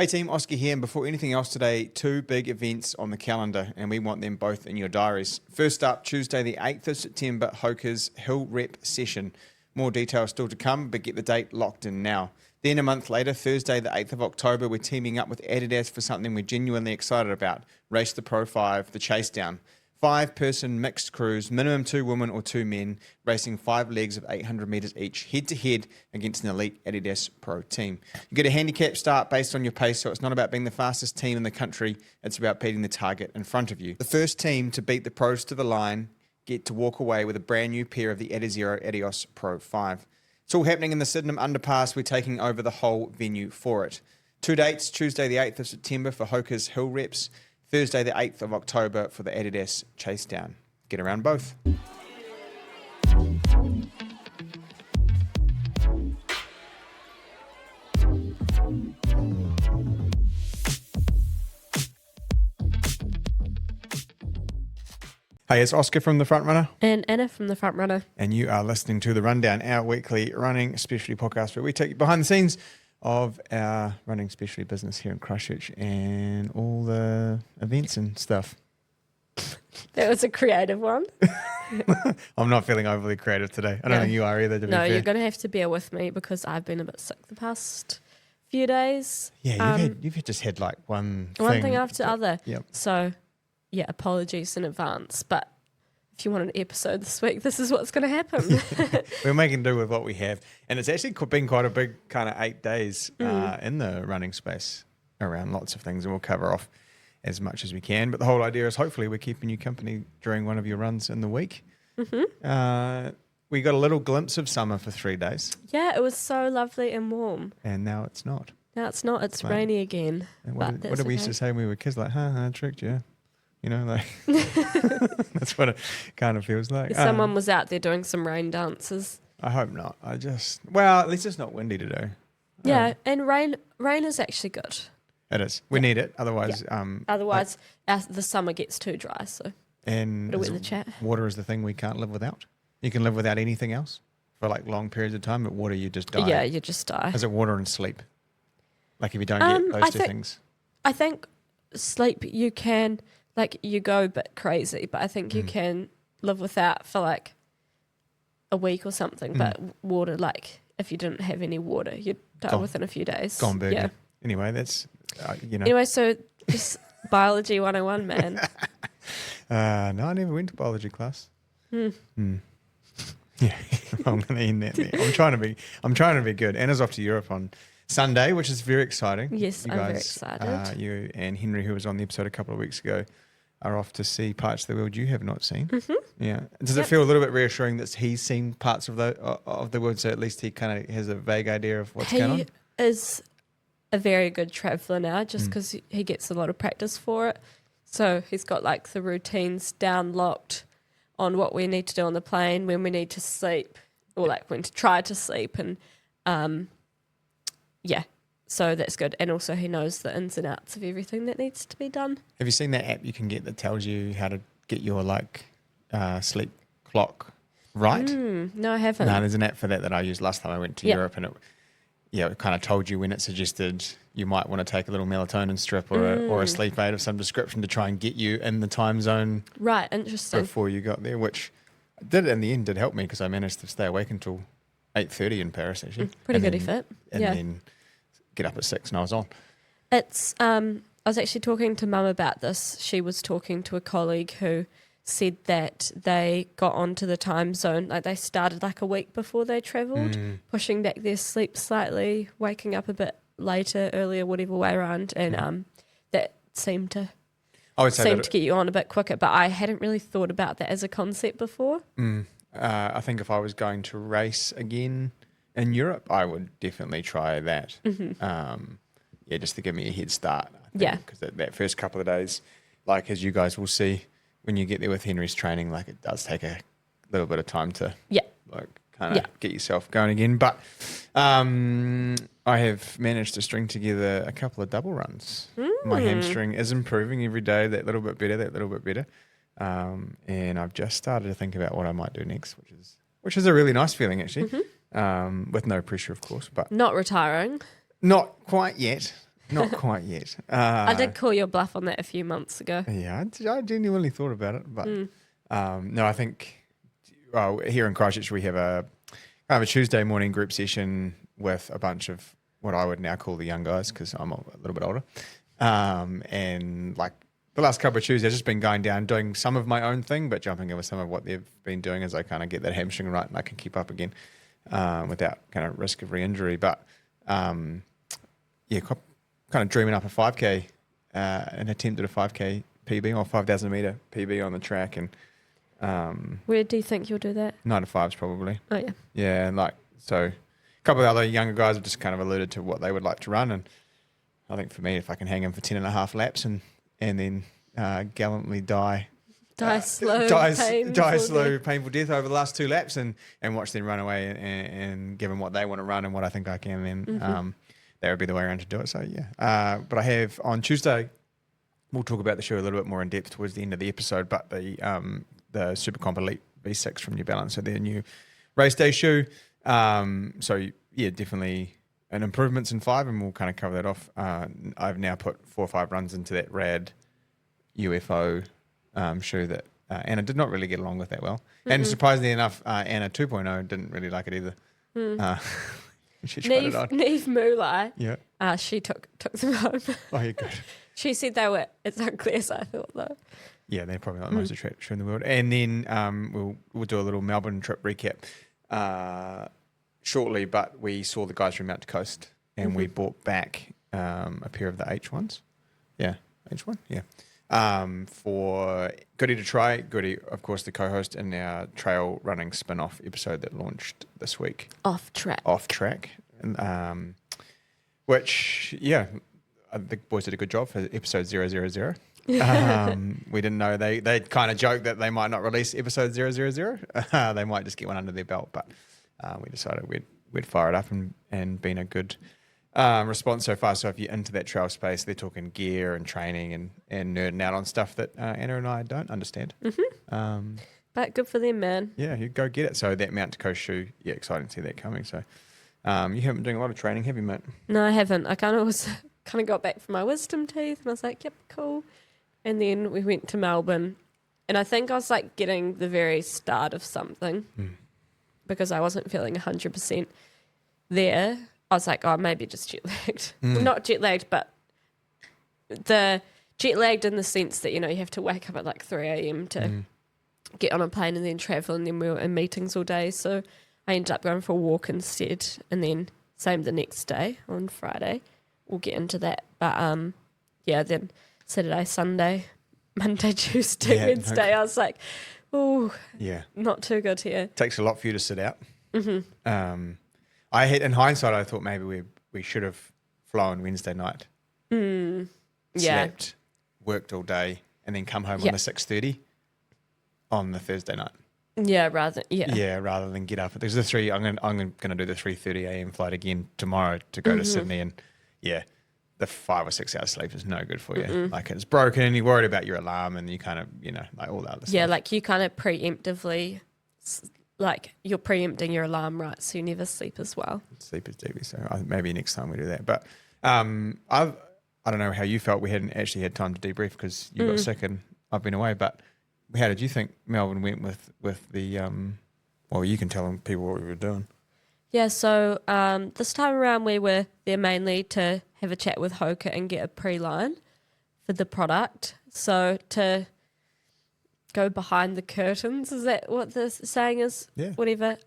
Hey team, Oska here, and before anything else today, two big events on the calendar, and we want them both in your diaries. First up, Tuesday the 8th of September, Hoka's Hill Rep session. More details still to come, but get the date locked in now. Then a month later, Thursday the 8th of October, we're teaming up with Adidas for something we're genuinely excited about. Race the Pro 5, the Chasedown. 5-person mixed crews, minimum 2 women or 2 men, racing 5 legs of 800 metres each, head-to-head against an elite Adidas Pro team. You get a handicap start based on your pace, so it's not about being the fastest team in the country, it's about beating the target in front of you. The first team to beat the pros to the line get to walk away with a brand new pair of the Adizero Adios Pro 5. It's all happening in the Sydenham Underpass. We're taking over the whole venue for it. 2 dates, Tuesday the 8th of September for Hoka's Hill Reps, Thursday the 8th of October for the Adidas Chasedown. Get around both. Hey, it's Oska from the Frontrunner. And Anna from the Frontrunner. And you are listening to The Rundown, our weekly running specialty podcast where we take you behind the scenes of our running specialty business here in Christchurch and all the events and stuff. That was a creative one. I'm not feeling overly creative today. I don't think you are either, to be fair. You're going to have to bear with me because I've been a bit sick the past few days. Yeah, you've just had like one thing after other. Yep. So, yeah, apologies in advance. But if you want an episode this week, this is what's going to happen. We're making do with what we have. And it's actually been quite a big kind of 8 days in the running space around lots of things, and we'll cover off as much as we can. But the whole idea is hopefully we're keeping you company during one of your runs in the week. Mm-hmm. We got a little glimpse of summer for 3 days. Yeah, it was so lovely and warm. And now it's not. Now it's not. It's rainy again. And what did we used to say when we were kids? Like, I tricked you. You know, like that's what it kind of feels like. Someone was out there doing some rain dances. I hope not. At least it's not windy today. Yeah, and rain is actually good. It is. We need it. Otherwise, the summer gets too dry. So and the chat. Water is the thing we can't live without. You can live without anything else for like long periods of time, but water you just die. Yeah, you just die. Is it water and sleep? Like if you don't get those two things. I think sleep you can. Like, you go a bit crazy, but I think you can live without for, like, a week or something. But water, like, if you didn't have any water, you'd die within a few days. Gone burger. Yeah. Anyway, that's, Anyway, so just biology 101, man. No, I never went to biology class. Yeah, I'm going to end that there. I'm trying to be good. Anna's off to Europe on Sunday, which is very exciting. Yes, I'm very excited. You and Henry, who was on the episode a couple of weeks ago, are off to see parts of the world you have not seen. Mm-hmm. Yeah. Does it feel a little bit reassuring that he's seen parts of the world, so at least he kind of has a vague idea of what's going on? He is a very good traveller now, just because he gets a lot of practice for it. So he's got like the routines down locked on what we need to do on the plane, when we need to sleep, or like when to try to sleep, and so that's good. And also he knows the ins and outs of everything that needs to be done. Have you seen that app you can get that tells you how to get your sleep clock right? No, I haven't. No, there's an app for that I used last time I went to Europe, and it kind of told you when it suggested you might want to take a little melatonin strip or a sleep aid of some description to try and get you in the time zone. Right, interesting. Before you got there, which in the end did help me because I managed to stay awake until 8:30 in Paris actually. Pretty good effort. And then get up at 6 and I was on. It's I was actually talking to Mum about this. She was talking to a colleague who said that they got onto the time zone, like they started like a week before they travelled, pushing back their sleep slightly, waking up a bit later, earlier, whatever way around, and that seemed to get you on a bit quicker. But I hadn't really thought about that as a concept before. I think if I was going to race again in Europe, I would definitely try that. Just to give me a head start. Because that first couple of days, like as you guys will see when you get there with Henry's training, like it does take a little bit of time to get yourself going again. But I have managed to string together a couple of double runs. My hamstring is improving every day, that little bit better. And I've just started to think about what I might do next, which is a really nice feeling actually, with no pressure, of course. But not retiring. Not quite yet. Not quite yet. I did call your bluff on that a few months ago. Yeah, I genuinely thought about it, but no, I think here in Christchurch we have a kind of a Tuesday morning group session with a bunch of what I would now call the young guys because I'm a little bit older, and like the last couple of Tuesdays, I've just been going down doing some of my own thing, but jumping in with some of what they've been doing as I kind of get that hamstring right and I can keep up again without kind of risk of re-injury. But kind of dreaming up a 5K, an attempt at a 5K PB or 5,000 meter PB on the track, and where do you think you'll do that? 9 to 5s probably. Oh yeah. Yeah, and so a couple of other younger guys have just kind of alluded to what they would like to run, and I think for me, if I can hang in for 10 and a half laps and then gallantly die slow, painful death over the last 2 laps, and watch them run away and give them what they want to run and what I think I can, then that would be the way around to do it. So yeah, but I have on Tuesday, we'll talk about the shoe a little bit more in depth towards the end of the episode, but the SuperComp Elite V6 from New Balance, so their new race day shoe. So yeah, definitely an improvements in 5, and we'll kind of cover that off. I've now put 4 or 5 runs into that rad UFO shoe that Anna did not really get along with that well. And surprisingly enough, Anna 2.0 didn't really like it either. She tried it on. Neve Moolai, yeah. she took them home. Oh, yeah, good. She said they were as ugly as I thought, though. Yeah, they're probably not the most attractive shoe in the world. And then we'll do a little Melbourne trip recap shortly, but we saw the guys from Mount Coast, and we bought back a pair of the H1s. Yeah, H1, yeah. For Goody to try. Goody, of course, the co-host in our trail running spin-off episode that launched this week. Off track. And, which, yeah, the boys did a good job for episode 000. We didn't know they kind of joked that they might not release episode 000. They might just get one under their belt, but we decided we'd fire it up and been a good response so far. So if you're into that trail space, they're talking gear and training and nerding out on stuff that Anna and I don't understand. But good for them, man. Yeah, you go get it. So that Mount Coast shoe, yeah, exciting to see that coming. So you haven't been doing a lot of training, have you, mate? No, I haven't. I kind of got back from my wisdom teeth, and I was like, yep, cool. And then we went to Melbourne, and I think I was like getting the very start of something because I wasn't feeling 100% there. I was like, oh, maybe just jet lagged. Well, not jet lagged, but the jet lagged in the sense that, you have to wake up at like 3 a.m. to get on a plane and then travel, and then we were in meetings all day. So I ended up going for a walk instead, and then same the next day on Friday. We'll get into that. But then Saturday, Sunday, Monday, Tuesday, Wednesday, I was like, oh, yeah, not too good here. Takes a lot for you to sit out. I had, in hindsight, I thought maybe we should have flown Wednesday night. Slept, worked all day, and then come home on the 6:30 on the Thursday night. Yeah, rather than get up. There's the 3. I'm going to do the 3:30 a.m. flight again tomorrow to go to Sydney, and the 5 or 6 hours sleep is no good for you. Like it's broken, and you're worried about your alarm, and you kind of like all that other stuff. Yeah, like you kind of preemptively. Like you're preempting your alarm, right? So you never sleep as well. Sleep is deeply. So maybe next time we do that. But I don't know how you felt. We hadn't actually had time to debrief because you got sick and I've been away. But how did you think Melbourne went with the? Well, you can tell people what we were doing. Yeah. So this time around we were there mainly to have a chat with Hoka and get a pre-line for the product. So to go behind the curtains, is that what the saying is? Yeah. Whatever.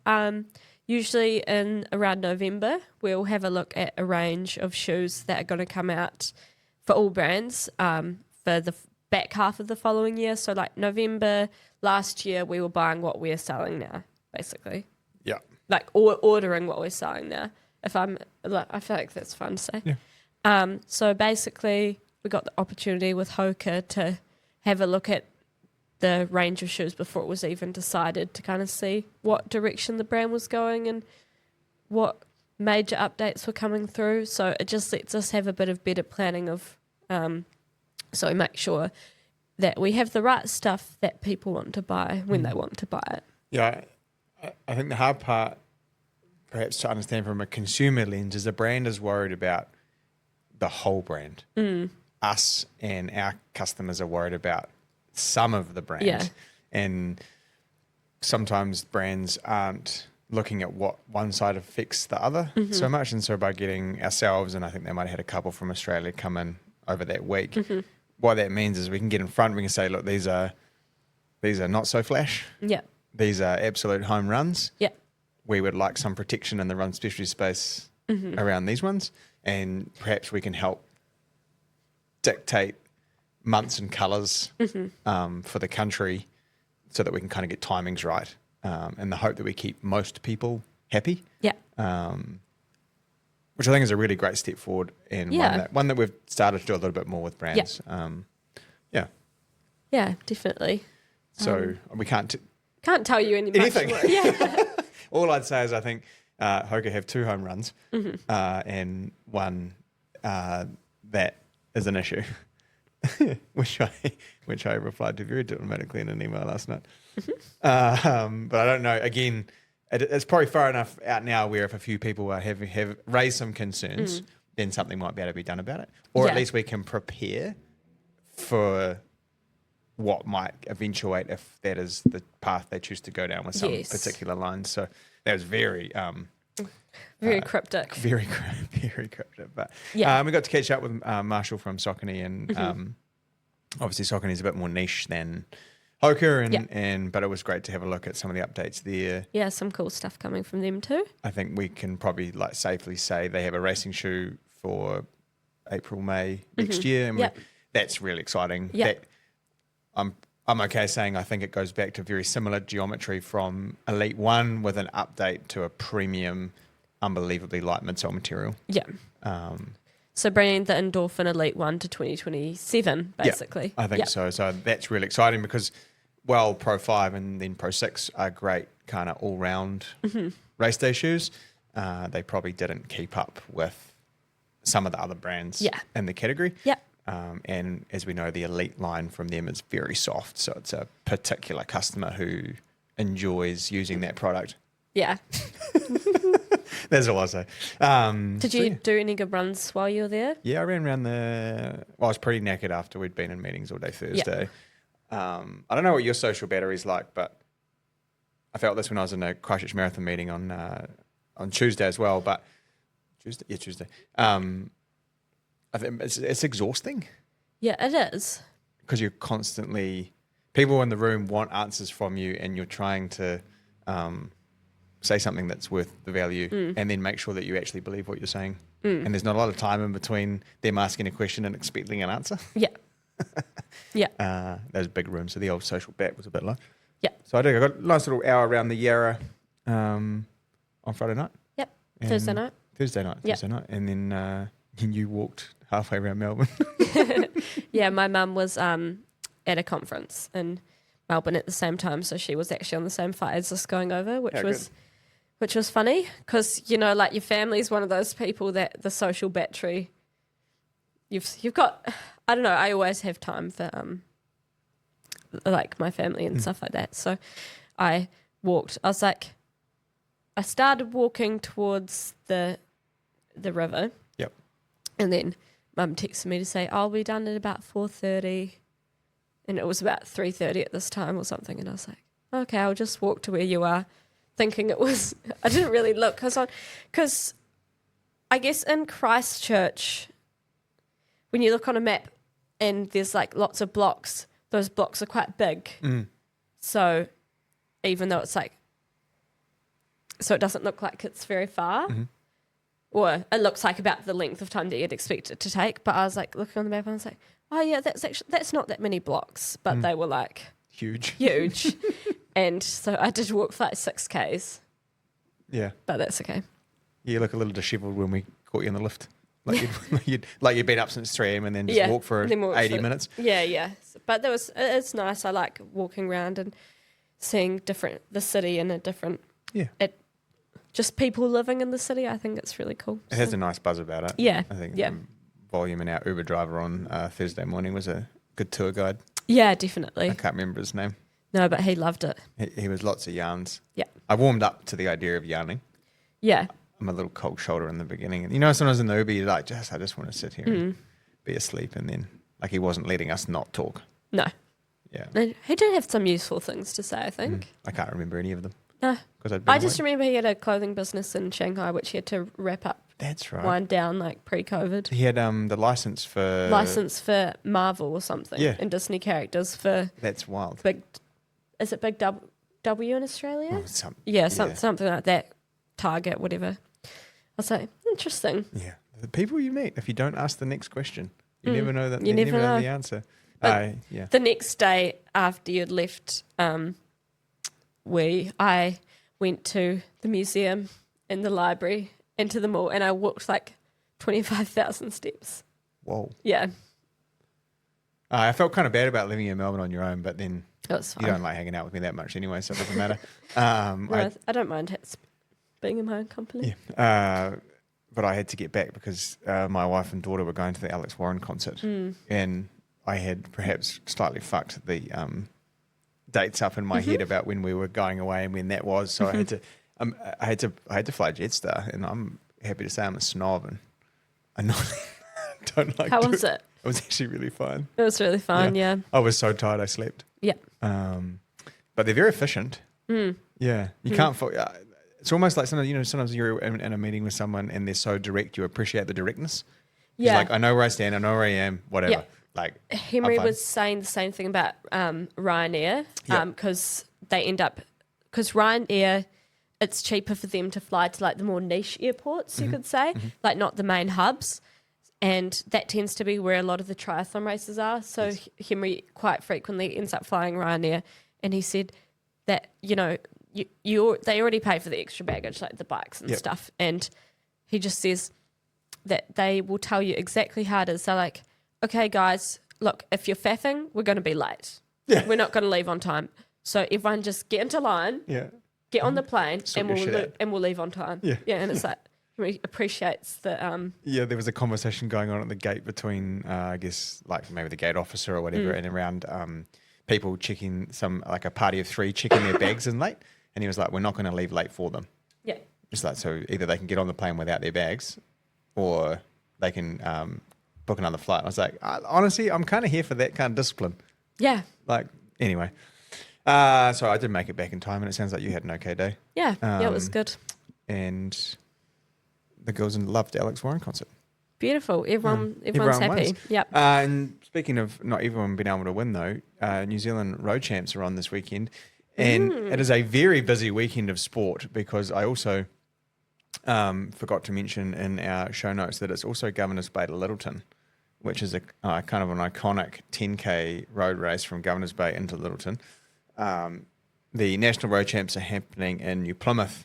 Usually in around November, we'll have a look at a range of shoes that are going to come out for all brands for the back half of the following year. So like November last year, we were buying what we're selling now, basically. Yeah. Like ordering what we're selling now. I feel like that's fun to say. Yeah. So basically, we got the opportunity with Hoka to have a look at the range of shoes before it was even decided, to kind of see what direction the brand was going and what major updates were coming through. So it just lets us have a bit of better planning of, so we make sure that we have the right stuff that people want to buy when they want to buy it. Yeah, I think the hard part perhaps to understand from a consumer lens is the brand is worried about the whole brand. Us and our customers are worried about some of the brand. Yeah. And sometimes brands aren't looking at what one side affects the other so much. And so by getting ourselves, and I think they might have had a couple from Australia come in over that week, what that means is we can get in front, we can say, look, these are not so flash. Yeah. These are absolute home runs. Yeah. We would like some protection in the run specialty space around these ones. And perhaps we can help dictate months and colours for the country so that we can kind of get timings right, and the hope that we keep most people happy. Yeah. Which I think is a really great step forward, and one that we've started to do a little bit more with brands. Yeah, definitely. So we can't tell you anything. Yeah. All I'd say is I think Hoka have 2 home runs and one that is an issue, which I replied to very diplomatically in an email last night. But I don't know. Again, it's probably far enough out now where if a few people have raised some concerns, then something might be able to be done about it, or at least we can prepare for what might eventuate if that is the path they choose to go down with some particular lines. So that was very cryptic. Very cryptic. But we got to catch up with Marshall from Saucony, and obviously Saucony is a bit more niche than Hoka, and but it was great to have a look at some of the updates there. Yeah, some cool stuff coming from them too. I think we can probably safely say they have a racing shoe for April, May next year, and that's really exciting. That, I'm okay saying I think it goes back to very similar geometry from Elite 1 with an update to a premium, unbelievably light midsole material. Yeah. So bringing the Endorphin Elite 1 to 2027, basically. I think so. So that's really exciting because, Pro 5 and then Pro 6 are great kind of all-round race day shoes. They probably didn't keep up with some of the other brands in the category. Yeah. And as we know, the Elite line from them is very soft. So it's a particular customer who enjoys using that product. Yeah. That's all I say. Did you do any good runs while you were there? Yeah, I ran around I was pretty knackered after we'd been in meetings all day Thursday. I don't know what your social battery's like, but I felt this when I was in a Christchurch Marathon meeting on Tuesday as well. But Tuesday. I think it's exhausting. Yeah, it is. Because you're constantly, people in the room want answers from you, and you're trying to say something that's worth the value, and then make sure that you actually believe what you're saying. And there's not a lot of time in between them asking a question and expecting an answer. Yeah. Those big rooms, so the old social bat was a bit low. Yeah. So I got a nice little hour around the Yarra on Friday night. Yep. Thursday night. And then you walked halfway around Melbourne. Yeah, my mum was at a conference in Melbourne at the same time, so she was actually on the same flight as us going over, which was funny because your family's one of those people that the social battery you've got. I don't know. I always have time for my family and stuff like that. So I walked. I started walking towards the river. Yep. And then Mum texted me to say, I'll be done at about 4:30. And it was about 3:30 at this time or something. And I was like, okay, I'll just walk to where you are, thinking it was, I didn't really look. Because I guess in Christchurch, when you look on a map and there's lots of blocks, those blocks are quite big. So even though it's so it doesn't look like it's very far. Or it looks like about the length of time that you'd expect it to take. But I was looking on the map and I was like, oh yeah, that's not that many blocks. But they were huge. And so I did walk for 6 Ks. Yeah. But that's okay. You look a little dishevelled when we caught you in the lift. You'd been up since 3 a.m. and then just walk for 80 minutes. Yeah. But it's nice. I like walking around and seeing the city in a different... Yeah. Just people living in the city, I think it's really cool. It has a nice buzz about it. Yeah. I think Volume and our Uber driver on Thursday morning was a good tour guide. Yeah, definitely. I can't remember his name. No, but he loved it. He was lots of yarns. Yeah. I warmed up to the idea of yarning. Yeah. I'm a little cold shoulder in the beginning. And, you know, sometimes in the Uber, you're like, I just want to sit here and be asleep. And then, like, he wasn't letting us not talk. No. Yeah. And he did have some useful things to say, I think. I can't remember any of them. No. I just remember he had a clothing business in Shanghai, which he had to wrap up. That's right. Wind down, like, pre-COVID. He had the license for Marvel or something. Yeah. And Disney characters for... That's wild. Is it Big W in Australia? Oh, something like that. Target, whatever. I'll say, interesting. Yeah. The people you meet, if you don't ask the next question, you never know that. You never know the answer. The next day after you'd left, I went to the museum and the library and to the mall, and I walked like 25,000 steps. Whoa. Yeah. I felt kind of bad about living in Melbourne on your own, but then you don't like hanging out with me that much anyway, so it doesn't matter. I don't mind being in my own company. Yeah. But I had to get back because my wife and daughter were going to the Alex Warren concert, and I had perhaps slightly fucked the dates up in my head about when we were going away and when that was. So I had to fly Jetstar, and I'm happy to say I'm a snob and I don't like. How was it? It was actually really fun. It was really fun. Yeah. I was so tired I slept. Yeah. But they're very efficient. Yeah. You can't. It's almost like sometimes you're in a meeting with someone and they're so direct, you appreciate the directness. Yeah. Like, I know where I stand, I know where I am, whatever. Yeah. Like Henry was saying the same thing about Ryanair because because Ryanair, it's cheaper for them to fly to like the more niche airports, you could say, like not the main hubs. And that tends to be where a lot of the triathlon races are. So Henry quite frequently ends up flying Ryanair. And he said that, they already pay for the extra baggage, like the bikes and stuff. And he just says that they will tell you exactly how it is. So like, okay, guys, look, if you're faffing, we're going to be late. Yeah. We're not going to leave on time. So everyone just get into line, get on the plane, and we'll leave on time. Yeah. Yeah, and it's like, he appreciates the... there was a conversation going on at the gate between, I guess, like maybe the gate officer or whatever, and around people checking like a party of three checking their bags in late. And he was like, we're not going to leave late for them. Yeah. It's like, so either they can get on the plane without their bags or they can book another flight. I was like, honestly, I'm kind of here for that kind of discipline. Yeah. Like, anyway. So I did make it back in time, and it sounds like you had an okay day. Yeah. It was good. And the girls loved the Alex Warren concert. Beautiful. Everyone's happy. Wins. Yep. And speaking of not everyone being able to win, though, New Zealand road champs are on this weekend. And it is a very busy weekend of sport because I also forgot to mention in our show notes that it's also Governor's Bay to Littleton, which is a kind of an iconic 10K road race from Governor's Bay into Littleton. The National Road Champs are happening in New Plymouth,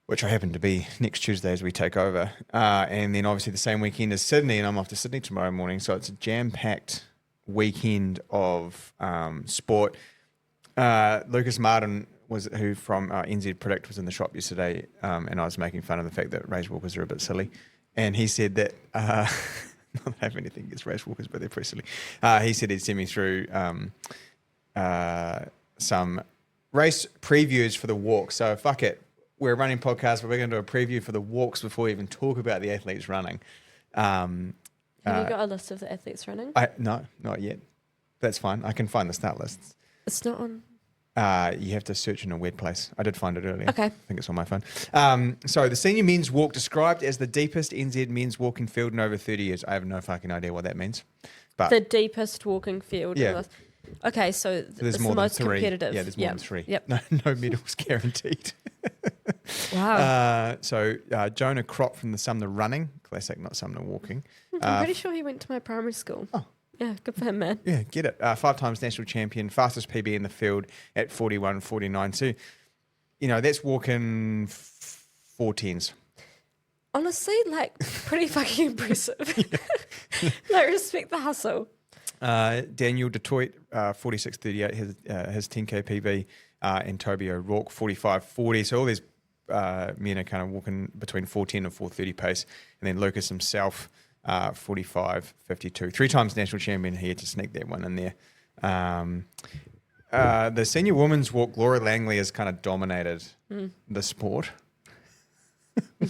which I happen to be next Tuesday as we take over. And then obviously the same weekend as Sydney, and I'm off to Sydney tomorrow morning. So it's a jam-packed weekend of sport. Lucas Martin who from NZ Predict was in the shop yesterday, and I was making fun of the fact that race walkers are a bit silly, and he said that not that I have anything against race walkers, but they're pretty silly. He said he'd send me through some race previews for the walk. So fuck it, we're a running podcast, but we're going to do a preview for the walks before we even talk about the athletes running. Have you got a list of the athletes running? No, not yet. That's fine. I can find the start lists. It's not on. You have to search in a weird place. I did find it earlier. Okay. I think it's on my phone. So the senior men's walk described as the deepest NZ men's walking field in over 30 years. I have no fucking idea what that means. But the deepest walking field. Yeah. Okay, so there's it's more the than most three. competitive. Yeah, there's more than three. Yep. No medals guaranteed. Wow. So Jonah Crop from the Sumner Running, classic, not Sumner Walking. I'm pretty sure he went to my primary school. Oh. Yeah, good for him, man. Yeah, get it. 5 times national champion, fastest PB in the field at 41.49. So, that's walking 4:10s. Honestly, pretty fucking impressive. Respect the hustle. Daniel Detroit, 46.38, his 10K PB, and Toby O'Rourke, 45.40. So all these men are kind of walking between 4:10 and 4:30 pace. And then Lucas himself, 45.52. 3 times national champion. He had to sneak that one in there. The senior women's walk, Laura Langley has kind of dominated the sport.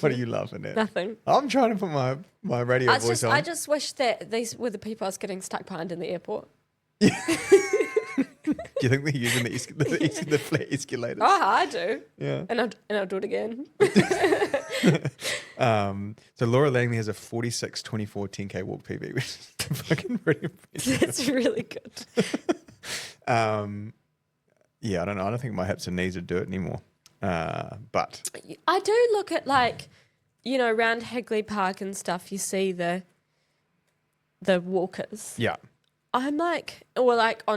What are you laughing at? Nothing. I'm trying to put my radio voice on. I just wish that these were the people I was getting stuck behind in the airport. Do you think they're using the flat escalators? Oh, I do. Yeah. And I'll do it again. So Laura Langley has a 46:24 10K walk PB, which is fucking pretty impressive. That's really good. Yeah, I don't know. I don't think my hips and knees would do it anymore. But I do look at around Hagley Park and stuff. You see the walkers. yeah, I'm on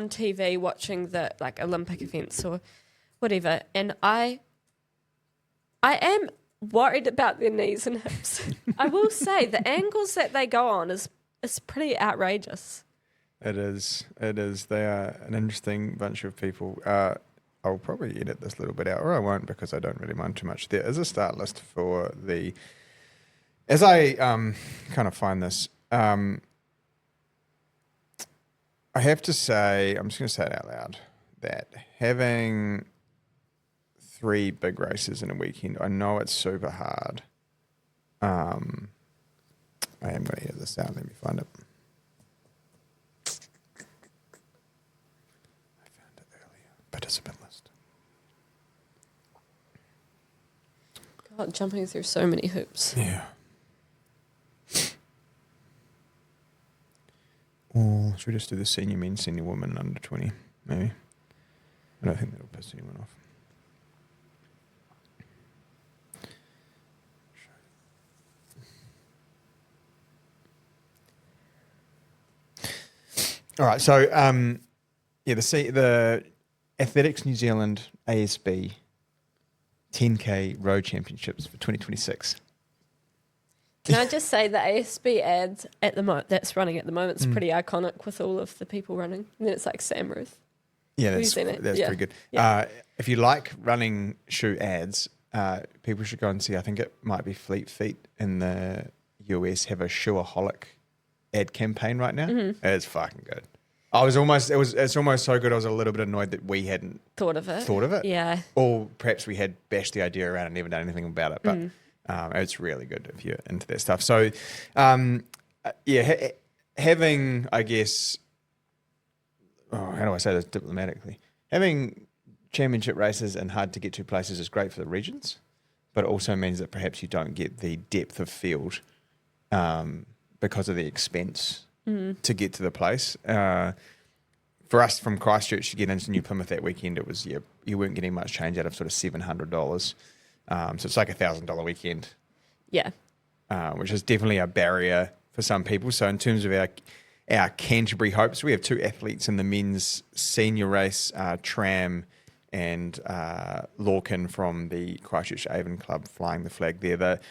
TV watching the Olympic events or whatever, and I am worried about their knees and hips. I will say the angles that they go on is pretty outrageous. it is. They are an interesting bunch of people. I'll probably edit this little bit out, or I won't because I don't really mind too much. There is a start list for the. As I kind of find this, I have to say, I'm just going to say it out loud, that having 3 big races in a weekend, I know it's super hard. I am going to edit this out. Let me find it. I found it earlier. Participant list. God, jumping through so many hoops. Yeah. Or should we just do the senior men, senior women, under 20, maybe? I don't think that'll piss anyone off. All right, so the Athletics New Zealand ASB 10K Road Championships for 2026. Can I just say the ASB ads that's running at the moment is pretty iconic with all of the people running. And then it's like Sam Ruth. Yeah, Have you that's seen it? pretty good. Yeah. If you like running shoe ads, people should go and see. I think it might be Fleet Feet in the US have a shoeaholic ad campaign right now. Mm-hmm. It's fucking good. It's almost so good. I was a little bit annoyed that we hadn't thought of it. Yeah. Or perhaps we had bashed the idea around and never done anything about it. But it's really good if you're into that stuff. So, having, I guess, how do I say this diplomatically? Having championship races in hard to get to places is great for the regions, but it also means that perhaps you don't get the depth of field because of the expense to get to the place. For us from Christchurch to get into New Plymouth that weekend, it was you weren't getting much change out of sort of $700. So it's like $1,000 weekend. Yeah. Which is definitely a barrier for some people. So in terms of our Canterbury hopes, we have 2 athletes in the men's senior race, Tram and Lorcan from the Christchurch Avon Club flying the flag there.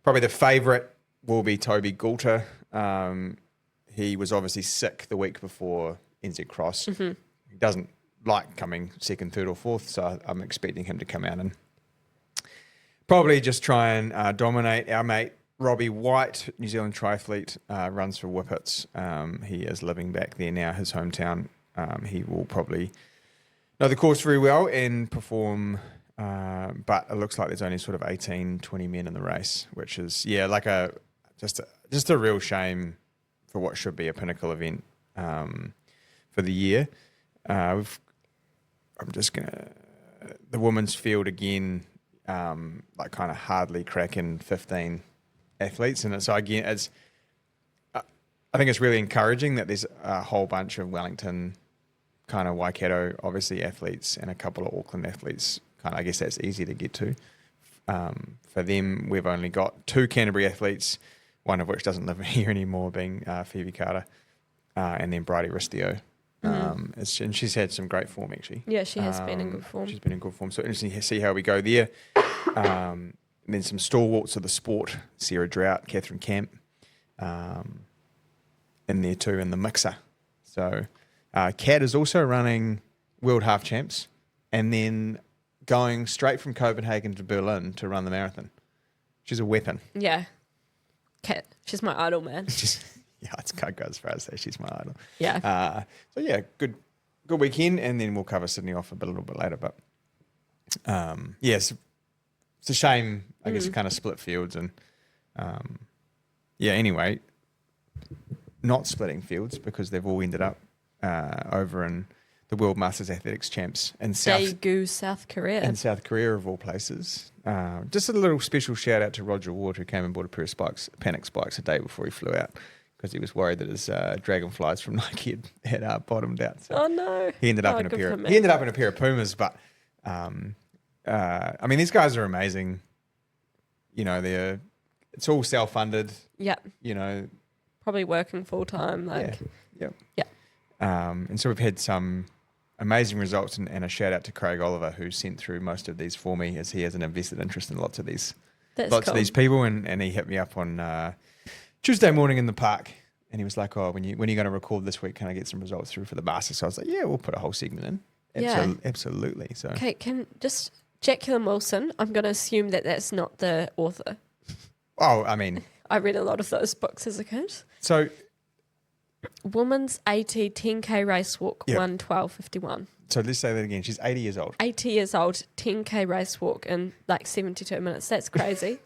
Probably the favourite will be Toby Goulter. He was obviously sick the week before NZ Cross. Mm-hmm. He doesn't like coming second, third or fourth, so I'm expecting him to come out and probably just try and dominate. Our mate Robbie White, New Zealand Triathlete, runs for Whippets. He is living back there now, his hometown. He will probably know the course very well and perform, but it looks like there's only sort of 18, 20 men in the race, which is, just a real shame for what should be a pinnacle event for the year. I'm just going to... The women's field again, kind of hardly cracking 15 athletes. And so again, I think it's really encouraging that there's a whole bunch of Wellington, kind of Waikato, obviously athletes, and a couple of Auckland athletes. I guess that's easy to get to. For them, we've only got 2 Canterbury athletes, one of which doesn't live here anymore, being Phoebe Carter, and then Bridie Ristio. And she's had some great form, actually. Yeah, she has been in good form. She's been in good form. So interesting to see how we go there. And then some stalwarts of the sport, Sarah Drought, Catherine Camp, in there too, in the mixer. So Kat is also running World Half Champs and then going straight from Copenhagen to Berlin to run the marathon. She's a weapon. Yeah. Kat, she's my idol, man. I can't go as far as say she's my idol. Yeah. Good weekend, and then we'll cover Sydney off a little bit later. But yes, it's a shame, I guess, kind of split fields and, anyway, not splitting fields because they've all ended up over in the World Masters Athletics Champs in Daegu, South Korea. In South Korea, of all places. Just a little special shout out to Roger Ward, who came and bought a pair of panic spikes a day before he flew out because he was worried that his Dragonflies from Nike had bottomed out. So oh no! He ended up in a pair of Pumas, but I mean, these guys are amazing. You know, it's all self-funded. Yeah. You know, probably working full time. Yeah. And so we've had some amazing results, and a shout out to Craig Oliver, who sent through most of these for me, as he has an invested interest in lots of these of these people, and he hit me up on Tuesday morning in the park, and he was like, "Oh, when are you going to record this week? Can I get some results through for the Masters?" So I was like, "Yeah, we'll put a whole segment in." Absolutely. So okay, can just Jacqueline Wilson. I'm going to assume that that's not the author. Oh, I mean, I read a lot of those books as a kid. So. Woman's 80 10K race walk, 1:12:51. So let's say that again. She's 80 years old. 80 years old, 10K race walk in like 72 minutes. That's crazy.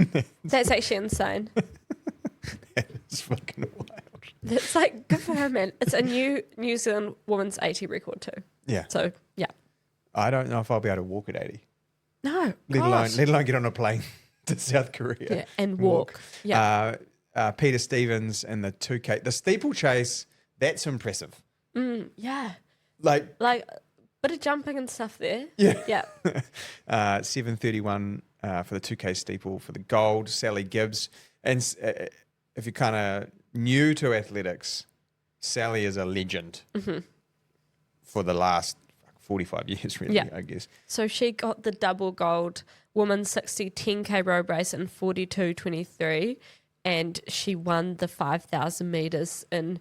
That's actually insane. That is fucking wild. That's like, good for her, man. It's a New Zealand woman's 80 record too. Yeah. So, yeah. I don't know if I'll be able to walk at 80. No. Let alone get on a plane to South Korea. Yeah, and walk. Yeah. Peter Stevens and the 2K. The steeplechase, that's impressive. Yeah. Like bit of jumping and stuff there. Yeah. Yeah. 7:31 for the 2K steeple for the gold, Sally Gibbs. And if you're kind of new to athletics, Sally is a legend for the last 45 years, really, I guess. So she got the double gold women's 60 10K road race in 42:23. And she won the 5,000 metres in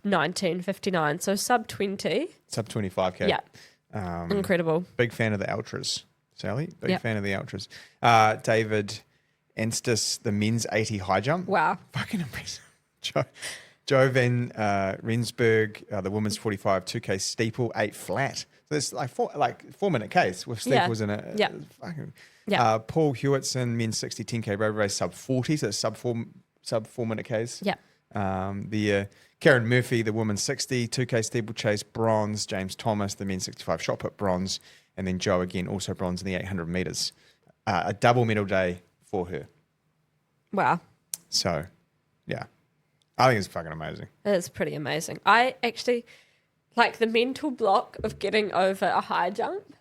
1959. So sub 20. Sub 25K. Yeah. Incredible. Big fan of the ultras, Sally. Big fan of the ultras. David Enstis, the men's 80 high jump. Wow. Fucking impressive. Joe Van Rensburg, the women's 45 2K steeple, 8 flat. So it's like 4 minute case with steeples in it. Yeah. Fucking, Paul Hewitson, men's 60 10K road race, sub 40, so it's sub 4 minute case. Yeah. The Karen Murphy, the women's 60 2K steeplechase, bronze. James Thomas, the men's 65 shot put, bronze. And then Joe again, also bronze in the 800 metres. A double medal day for her. Wow. So, yeah. I think it's fucking amazing. It is pretty amazing. I actually, like the mental block of getting over a high jump.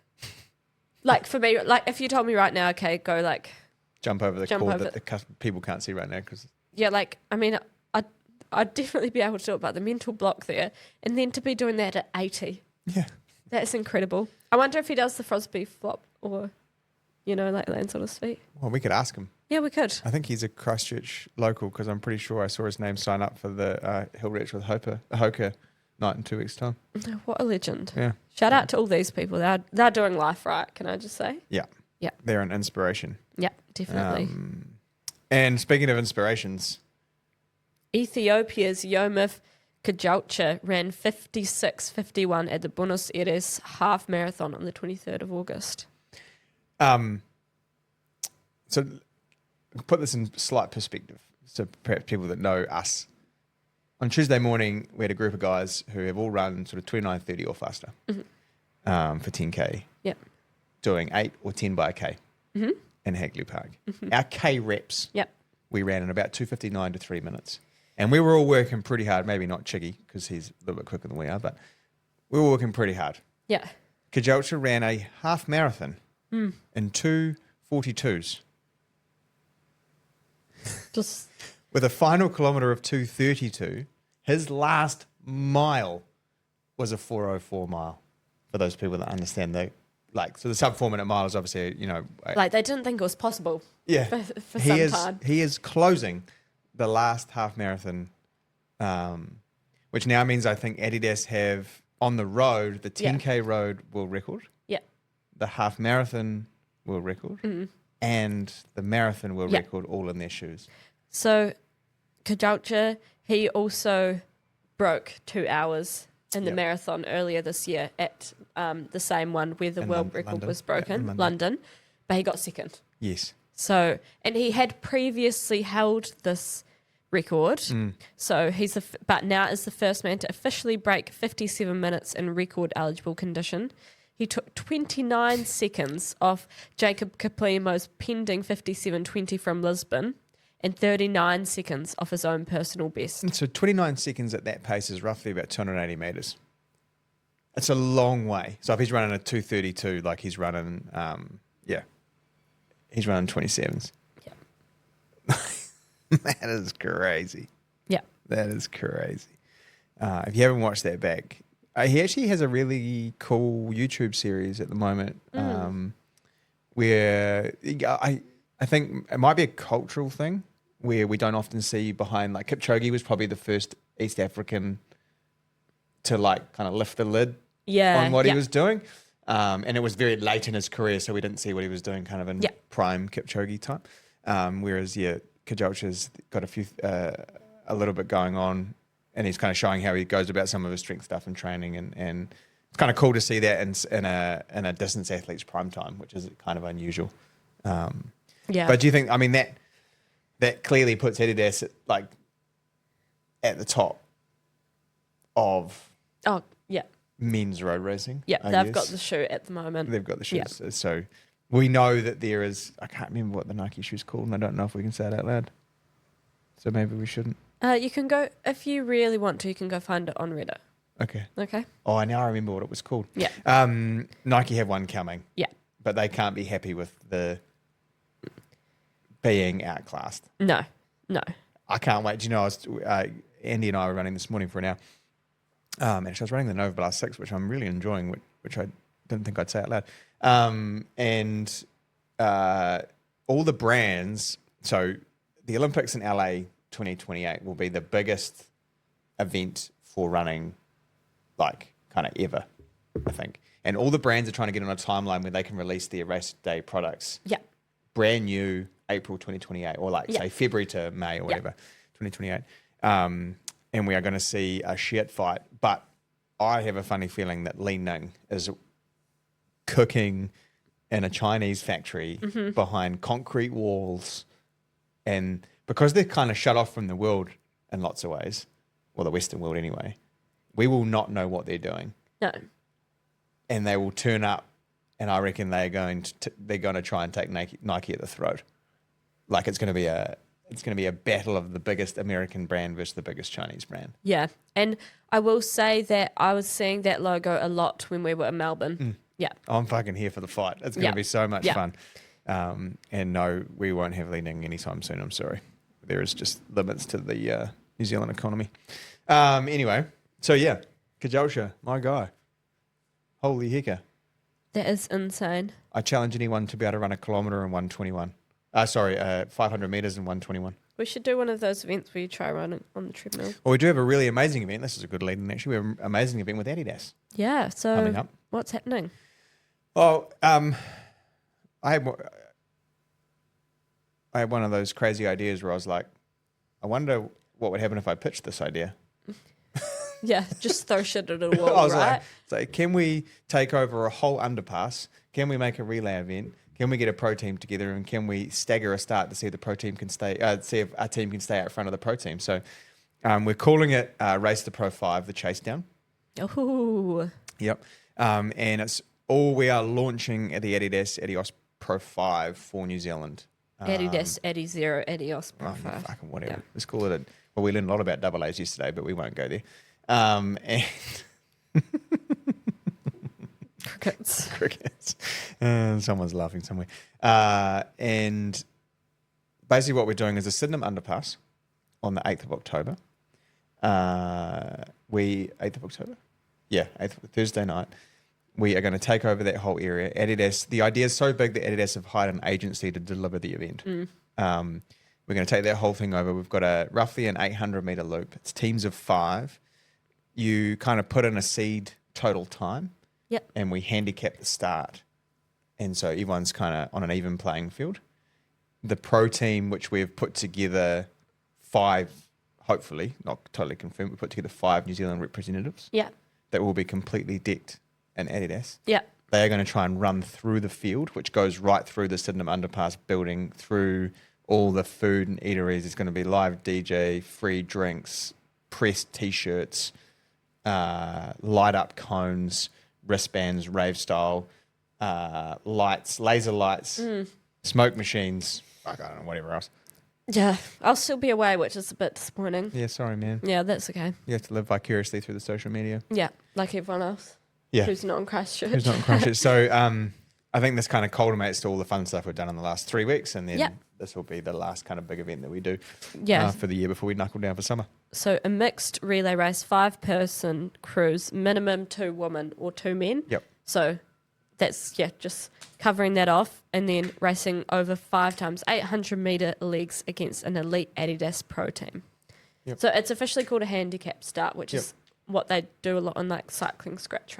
Like for me, like if you told me right now, okay, go like... Jump over the cord that the people can't see right now. Yeah, like, I mean, I'd definitely be able to do it, but the mental block there. And then to be doing that at 80. Yeah. That's incredible. I wonder if he does the Frosby flop or, like lands on his feet. Well, we could ask him. Yeah, we could. I think he's a Christchurch local because I'm pretty sure I saw his name sign up for the Hill Reps with Hoka night in 2 weeks' time. What a legend. Yeah. Shout out to all these people. They're doing life right, can I just say? Yeah. Yeah. They're an inspiration. Yeah, definitely. And speaking of inspirations... Ethiopia's Yomif Kejelcha ran 56:51 at the Buenos Aires half marathon on the 23rd of August. So put this in slight perspective. So perhaps people that know us. On Tuesday morning, we had a group of guys who have all run sort of 29:30 or faster for 10K. Yep. Doing 8 or 10 by a K in Hagley Park. Our K reps, we ran in about 2:59 to 3 minutes. And we were all working pretty hard. Maybe not Chiggy, because he's a little bit quicker than we are, but we were working pretty hard. Yeah. Kejelcha ran a half marathon in 2:42s. Just with a final kilometre of 2:32. His last mile was a 4:04 mile. For those people that understand so the sub 4 minute mile is obviously, like they didn't think it was possible. Yeah. For some time. He is closing the last half marathon, which now means I think Adidas have on the road, the 10K road world record. Yeah. The half marathon world record and the marathon world record all in their shoes. So Kejelcha, he also broke 2 hours in the marathon earlier this year at the same one where the world record was broken, London, but he got second. Yes. So, and he had previously held this record. So but now is the first man to officially break 57 minutes in record eligible condition. He took 29 seconds off Jacob Kiplimo's pending 57.20 from Lisbon and 39 seconds off his own personal best. So 29 seconds at that pace is roughly about 280 metres. It's a long way. So if he's running a 232, like he's running, he's running 27s. Yeah. That is crazy. Yeah. That is crazy. If you haven't watched that back, he actually has a really cool YouTube series at the moment where I think it might be a cultural thing where we don't often see behind, like Kipchoge was probably the first East African to like kind of lift the lid on what he was doing. And it was very late in his career, so we didn't see what he was doing kind of in prime Kipchoge time. Whereas, Kejelcha's got a little bit going on, and he's kind of showing how he goes about some of his strength stuff and training, and it's kind of cool to see that in a distance athlete's prime time, which is kind of unusual. But do you think, I mean, that clearly puts Adidas like at the top of men's road racing? Yeah, they've got the shoe at the moment. They've got the shoes. Yeah. So we know that there is, I can't remember what the Nike shoe's called, and I don't know if we can say it out loud. So maybe we shouldn't. You can go, if you really want to, you can go find it on Reddit. Okay. Oh, now I remember what it was called. Yeah. Nike have one coming. Yeah. But they can't be happy with the being outclassed. No. I can't wait. Do you know, Andy and I were running this morning for an hour. And I was running the Nova Blast 6, which I'm really enjoying, which I didn't think I'd say out loud. And all the brands, so the Olympics in LA 2028 will be the biggest event for running, like, kind of ever, I think. And all the brands are trying to get on a timeline where they can release their race day products. Yeah. Brand new April 2028, or like, say, February to May or whatever, 2028. And we are going to see a shit fight. But I have a funny feeling that Li Ning is cooking in a Chinese factory behind concrete walls. And because they're kind of shut off from the world in lots of ways, or the Western world anyway, we will not know what they're doing. No. And they will turn up, and I reckon they're going to try and take Nike at the throat. Like it's going to be a battle of the biggest American brand versus the biggest Chinese brand. Yeah. And I will say that I was seeing that logo a lot when we were in Melbourne. Yeah. I'm fucking here for the fight. It's going to be so much fun. And no, we won't have Li Ning anytime soon. I'm sorry. There is just limits to the New Zealand economy. Anyway, so Kejelcha, my guy. Holy hecker. That is insane. I challenge anyone to be able to run a kilometre in 121. 500 metres in 121. We should do one of those events where you try running on the treadmill. Well, we do have a really amazing event. This is a good lead in, actually. We have an amazing event with Adidas. Yeah, so coming up. What's happening? Oh, I had one of those crazy ideas where I was like, I wonder what would happen if I pitched this idea. Yeah, just throw shit at a wall, I was right? like, can we take over a whole underpass? Can we make a relay event? Can we get a pro team together, and can we stagger a start to see if the pro team can stay? See if our team can stay out front of the pro team. So we're calling it Race to Pro 5, the Chasedown. Oh. Yep. And it's all we are launching at the Adidas Pro 5 for New Zealand. Adidas, Adizero, Adios Pro 5. Fucking whatever. Yeah. Let's call it well, we learned a lot about double A's yesterday, but we won't go there. And crickets. Someone's laughing somewhere. And basically what we're doing is a Sydenham Underpass on the 8th of October. 8th of October? Yeah, 8th, Thursday night. We are going to take over that whole area. Adidas, the idea is so big that Adidas have hired an agency to deliver the event. We're going to take that whole thing over. We've got roughly an 800-metre loop. It's teams of 5. You kind of put in a seed total time. Yep. And we handicap the start. And so everyone's kind of on an even playing field. The pro team, which we've put together 5, hopefully, not totally confirmed, we put together 5 New Zealand representatives. Yeah. That will be completely decked in Adidas. Yeah. they are going to try and run through the field, which goes right through the Sydenham Underpass building, through all the food and eateries. There's going to be live DJ, free drinks, pressed T-shirts, light up cones, wristbands, rave style, lights, laser lights, smoke machines. I don't know, whatever else. Yeah, I'll still be away, which is a bit disappointing. Yeah, sorry, man. Yeah, that's okay. You have to live vicariously through the social media. Yeah, like everyone else. Yeah. Who's not in Christchurch. Who's not in Christchurch. So I think this kind of culminates to all the fun stuff we've done in the last 3 weeks, and then this will be the last kind of big event that we do for the year before we knuckle down for summer. So a mixed relay race, 5-person cruise, minimum 2 women or 2 men. Yep. So that's, just covering that off, and then racing over 5 times 800 metre legs against an elite Adidas Pro team. Yep. So it's officially called a handicap start, which is what they do a lot on like cycling scratch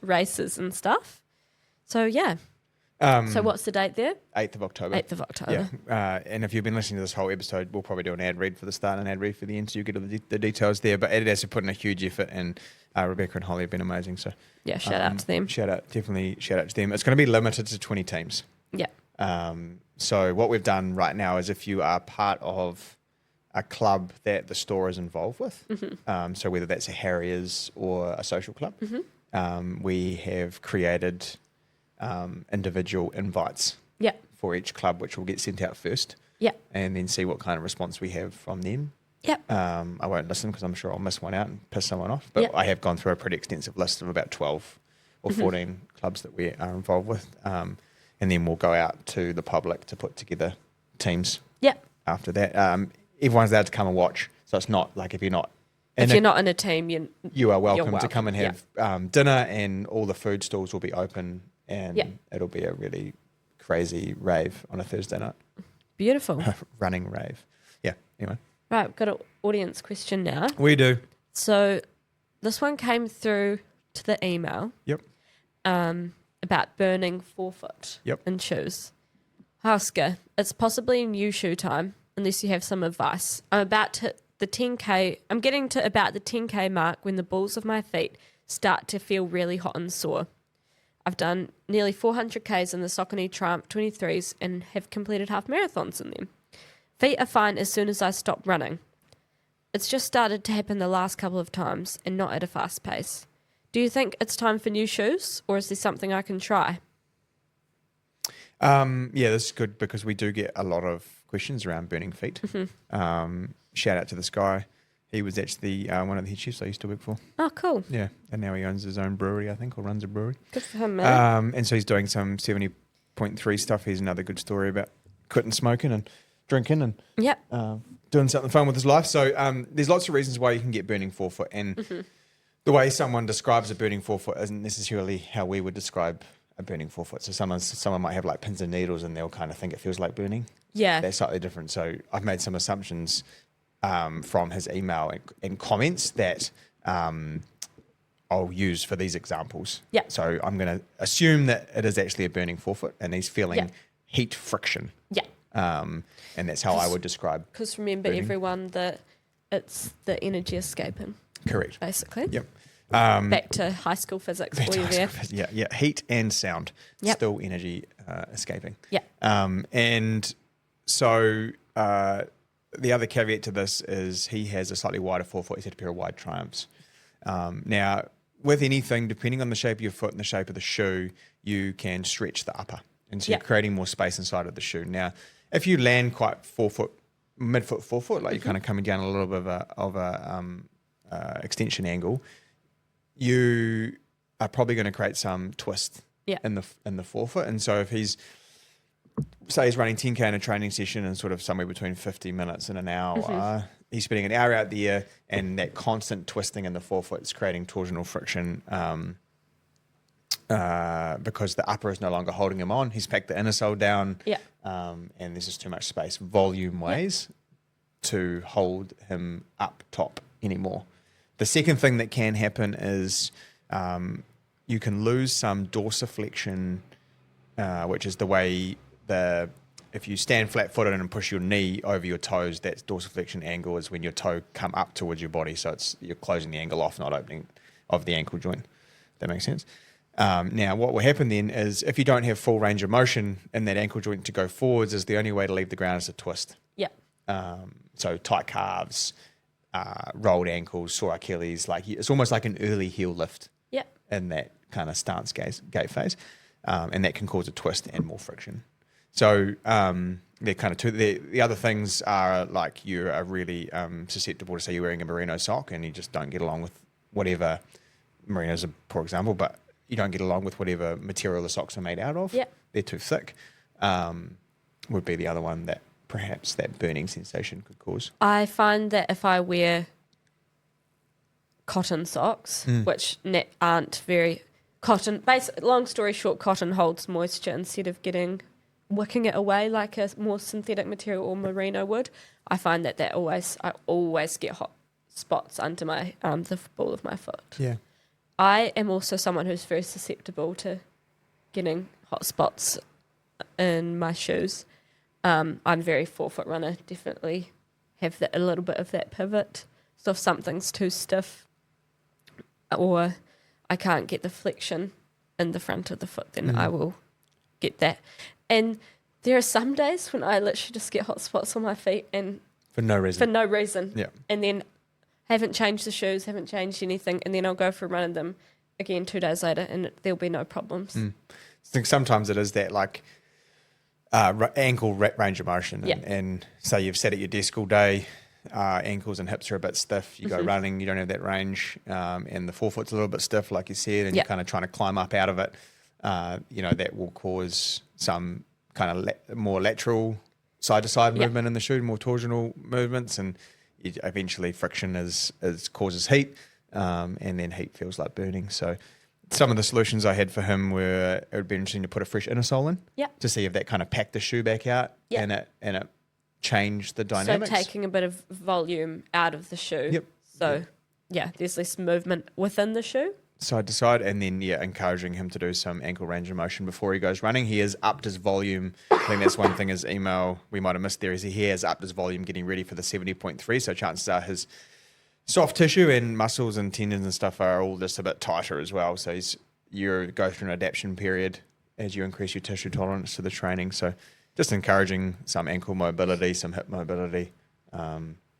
races and stuff. So yeah. So what's the date there? 8th of October. 8th of October. Yeah. And if you've been listening to this whole episode, we'll probably do an ad read for the start and an ad read for the end, so you get all the details there. But Adidas have put in a huge effort, and Rebecca and Holly have been amazing. So yeah, shout out to them. Definitely shout out to them. It's going to be limited to 20 teams. Yeah. So what we've done right now is, if you are part of a club that the store is involved with, so whether that's a Harriers or a social club, we have created individual invites for each club, which will get sent out first, and then see what kind of response we have from them. I won't listen because I'm sure I'll miss one out and piss someone off, but I have gone through a pretty extensive list of about 12 or 14 clubs that we are involved with, and then we'll go out to the public to put together teams after that. Everyone's allowed to come and watch, so it's not like if you're not in a team, you are welcome to come and have dinner, and all the food stalls will be open, and it'll be a really crazy rave on a Thursday night. Beautiful. Running rave. Yeah, anyway. Right, we've got an audience question now. We do. So this one came through to the email. Yep. About burning forefoot in shoes. Oska, it's possibly new shoe time, unless you have some advice. I'm about to hit the 10K. I'm getting to about the 10K mark when the balls of my feet start to feel really hot and sore. I've done nearly 400 Ks in the Saucony Triumph 23s and have completed half marathons in them. Feet are fine as soon as I stop running. It's just started to happen the last couple of times, and not at a fast pace. Do you think it's time for new shoes, or is there something I can try? This is good, because we do get a lot of questions around burning feet. Shout out to this guy. He was actually one of the head chefs I used to work for. Oh, cool. Yeah, and now he owns his own brewery, I think, or runs a brewery. Good for him, man. And so he's doing some 70.3 stuff. He's another good story about quitting smoking and drinking and doing something fun with his life. So there's lots of reasons why you can get burning forefoot, and the way someone describes a burning forefoot isn't necessarily how we would describe a burning forefoot. So someone might have like pins and needles, and they'll kind of think it feels like burning. Yeah. They're slightly different. So I've made some assumptions from his email and comments that I'll use for these examples. Yeah. So I'm going to assume that it is actually a burning forefoot, and he's feeling heat friction. Yeah. And that's how I would describe. Because remember, burning. Everyone, that it's the energy escaping. Correct. Basically. Yep. Back to high school physics for you there. Yeah. Heat and sound. Still energy escaping. Yeah. And so the other caveat to this is he has a slightly wider forefoot. He's had a pair of wide Triumphs. Now, with anything, depending on the shape of your foot and the shape of the shoe, you can stretch the upper. And so you're creating more space inside of the shoe. Now, if you land quite mid-foot, forefoot, like you're kind of coming down a little bit of a extension angle, you are probably going to create some twist in the forefoot. And so if he's running 10K in a training session and sort of somewhere between 50 minutes and an hour, he's spending an hour out there, and that constant twisting in the forefoot is creating torsional friction because the upper is no longer holding him on. He's packed the inner sole down, and there's just too much space volume-wise to hold him up top anymore. The second thing that can happen is you can lose some dorsiflexion, which is the way if you stand flat-footed and push your knee over your toes, that dorsiflexion angle is when your toe come up towards your body. So you're closing the angle off, not opening of the ankle joint. That makes sense. Now, what will happen then is if you don't have full range of motion in that ankle joint to go forwards, is the only way to leave the ground is a twist. Yeah. So tight calves, rolled ankles, sore Achilles, like it's almost like an early heel lift Yeah. in that kind of stance gait phase, and that can cause a twist and more friction. So they're kind of two. The other things are like you are really susceptible to say you're wearing a merino sock and you just don't get along with whatever merinos are, for example, but you don't get along with whatever material the socks are made out of. Yeah. They're too thick. Would be the other one that perhaps that burning sensation could cause. I find that if I wear cotton socks, which aren't very cotton, long story short, cotton holds moisture instead of wicking it away like a more synthetic material or merino would. I find that I always get hot spots under my the ball of my foot. Yeah. I am also someone who's very susceptible to getting hot spots in my shoes. I'm very forefoot runner, definitely have a little bit of that pivot. So if something's too stiff or I can't get the flexion in the front of the foot, then I will get that. And there are some days when I literally just get hot spots on my feet and For no reason. Yeah. And then haven't changed the shoes, haven't changed anything, and then I'll go for a run in them again 2 days later and there'll be no problems. I think sometimes it is that like ankle range of motion. And say you've sat at your desk all day, ankles and hips are a bit stiff, you go running, you don't have that range, and the forefoot's a little bit stiff, like you said, and you're kind of trying to climb up out of it. That will cause some kind of more lateral side-to-side movement in the shoe, more torsional movements, and eventually friction causes heat, and then heat feels like burning. So some of the solutions I had for him were it would be interesting to put a fresh inner sole in to see if that kind of packed the shoe back out and it changed the dynamics. So taking a bit of volume out of the shoe. Yep. So, there's less movement within the shoe. Side to side, and then encouraging him to do some ankle range of motion before he goes running. He has upped his volume. I think that's one thing his email we might have missed there is he has upped his volume getting ready for the 70.3. So chances are his soft tissue and muscles and tendons and stuff are all just a bit tighter as well. So you go through an adaptation period as you increase your tissue tolerance to the training. So just encouraging some ankle mobility, some hip mobility,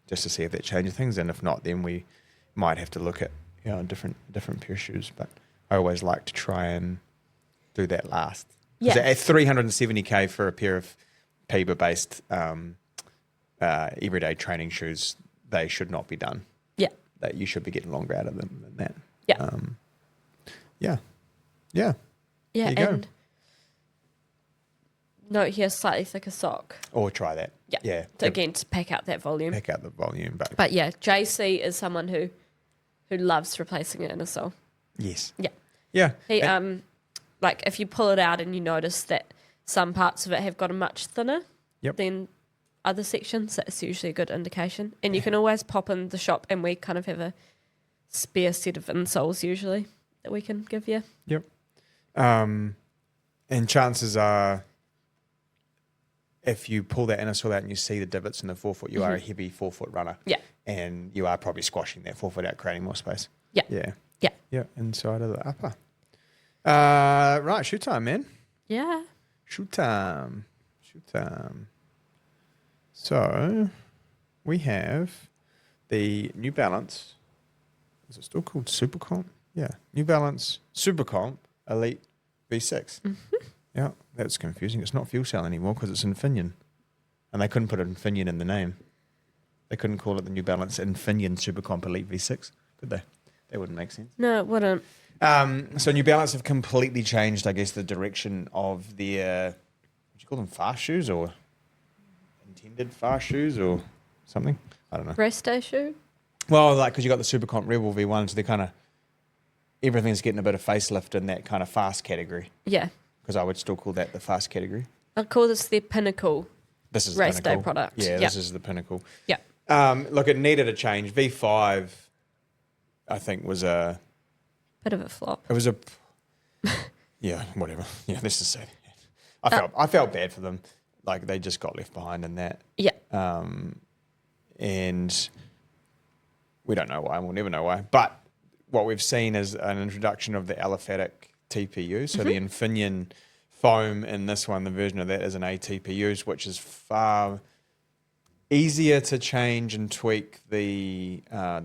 just to see if that changes things. And if not, then we might have to look at a different pair of shoes. But I always like to try and do that last. Yeah. At 370K for a pair of PIBA-based everyday training shoes, they should not be done. Yeah. That you should be getting longer out of them than that. Yeah. Yeah. Yeah, There you go. and note here, slightly thicker sock. Or try that. Yeah. So again, to pack out that volume. Pick out the volume. But JC is someone who loves replacing an inner sole. Yes. Yeah. Yeah. He like if you pull it out and you notice that some parts of it have got a much thinner than other sections, that's usually a good indication. And you can always pop in the shop and we kind of have a spare set of insoles usually that we can give you. Yep. And chances are if you pull that inner sole out and you see the divots in the forefoot, you are a heavy forefoot runner. Yeah. And you are probably squashing that forefoot out, creating more space. Yeah. Yeah. Yeah. Yeah. Inside of the upper. Right. Shoot time, man. Yeah. Shoot time. So we have the New Balance. Is it still called SuperComp? Yeah. New Balance SuperComp Elite V6. Yeah. That's confusing. It's not fuel cell anymore because it's Infineon. And they couldn't put Infineon in the name. They couldn't call it the New Balance Infineon SuperComp Elite V6, could they? That wouldn't make sense. No, it wouldn't. So New Balance have completely changed, I guess, the direction of their, would you call them fast shoes or intended fast shoes or something? I don't know. Rest day shoe? Well, like, because you got the SuperComp Rebel V1, so they're kind of, everything's getting a bit of facelift in that kind of fast category. Yeah. Because I would still call that the fast category. I'd call this their pinnacle This is race the pinnacle. day product. Yeah, this is the pinnacle. Yeah. Look, it needed a change. V5, I think, was a... Bit of a flop. It was a... yeah, whatever. Yeah, this is sad. I felt bad for them. Like, they just got left behind in that. Yeah. And we don't know why, and we'll never know why. But what we've seen is an introduction of the aliphatic TPU. So the Infineon foam in this one, the version of that is an ATPU, which is far easier to change and tweak the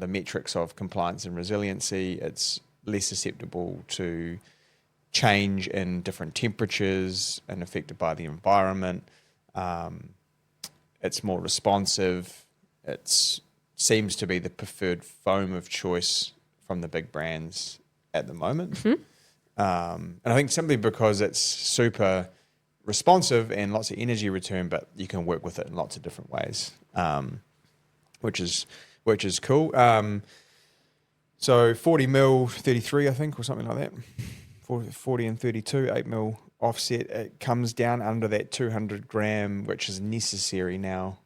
metrics of compliance and resiliency. It's less susceptible to change in different temperatures and affected by the environment. It's more responsive. It seems to be the preferred foam of choice from the big brands at the moment. And I think simply because it's super responsive and lots of energy return, but you can work with it in lots of different ways, which is cool. So 40 mil, 33, I think, or something like that. 40 and 32, 8 mil offset. It comes down under that 200 gram, which is necessary now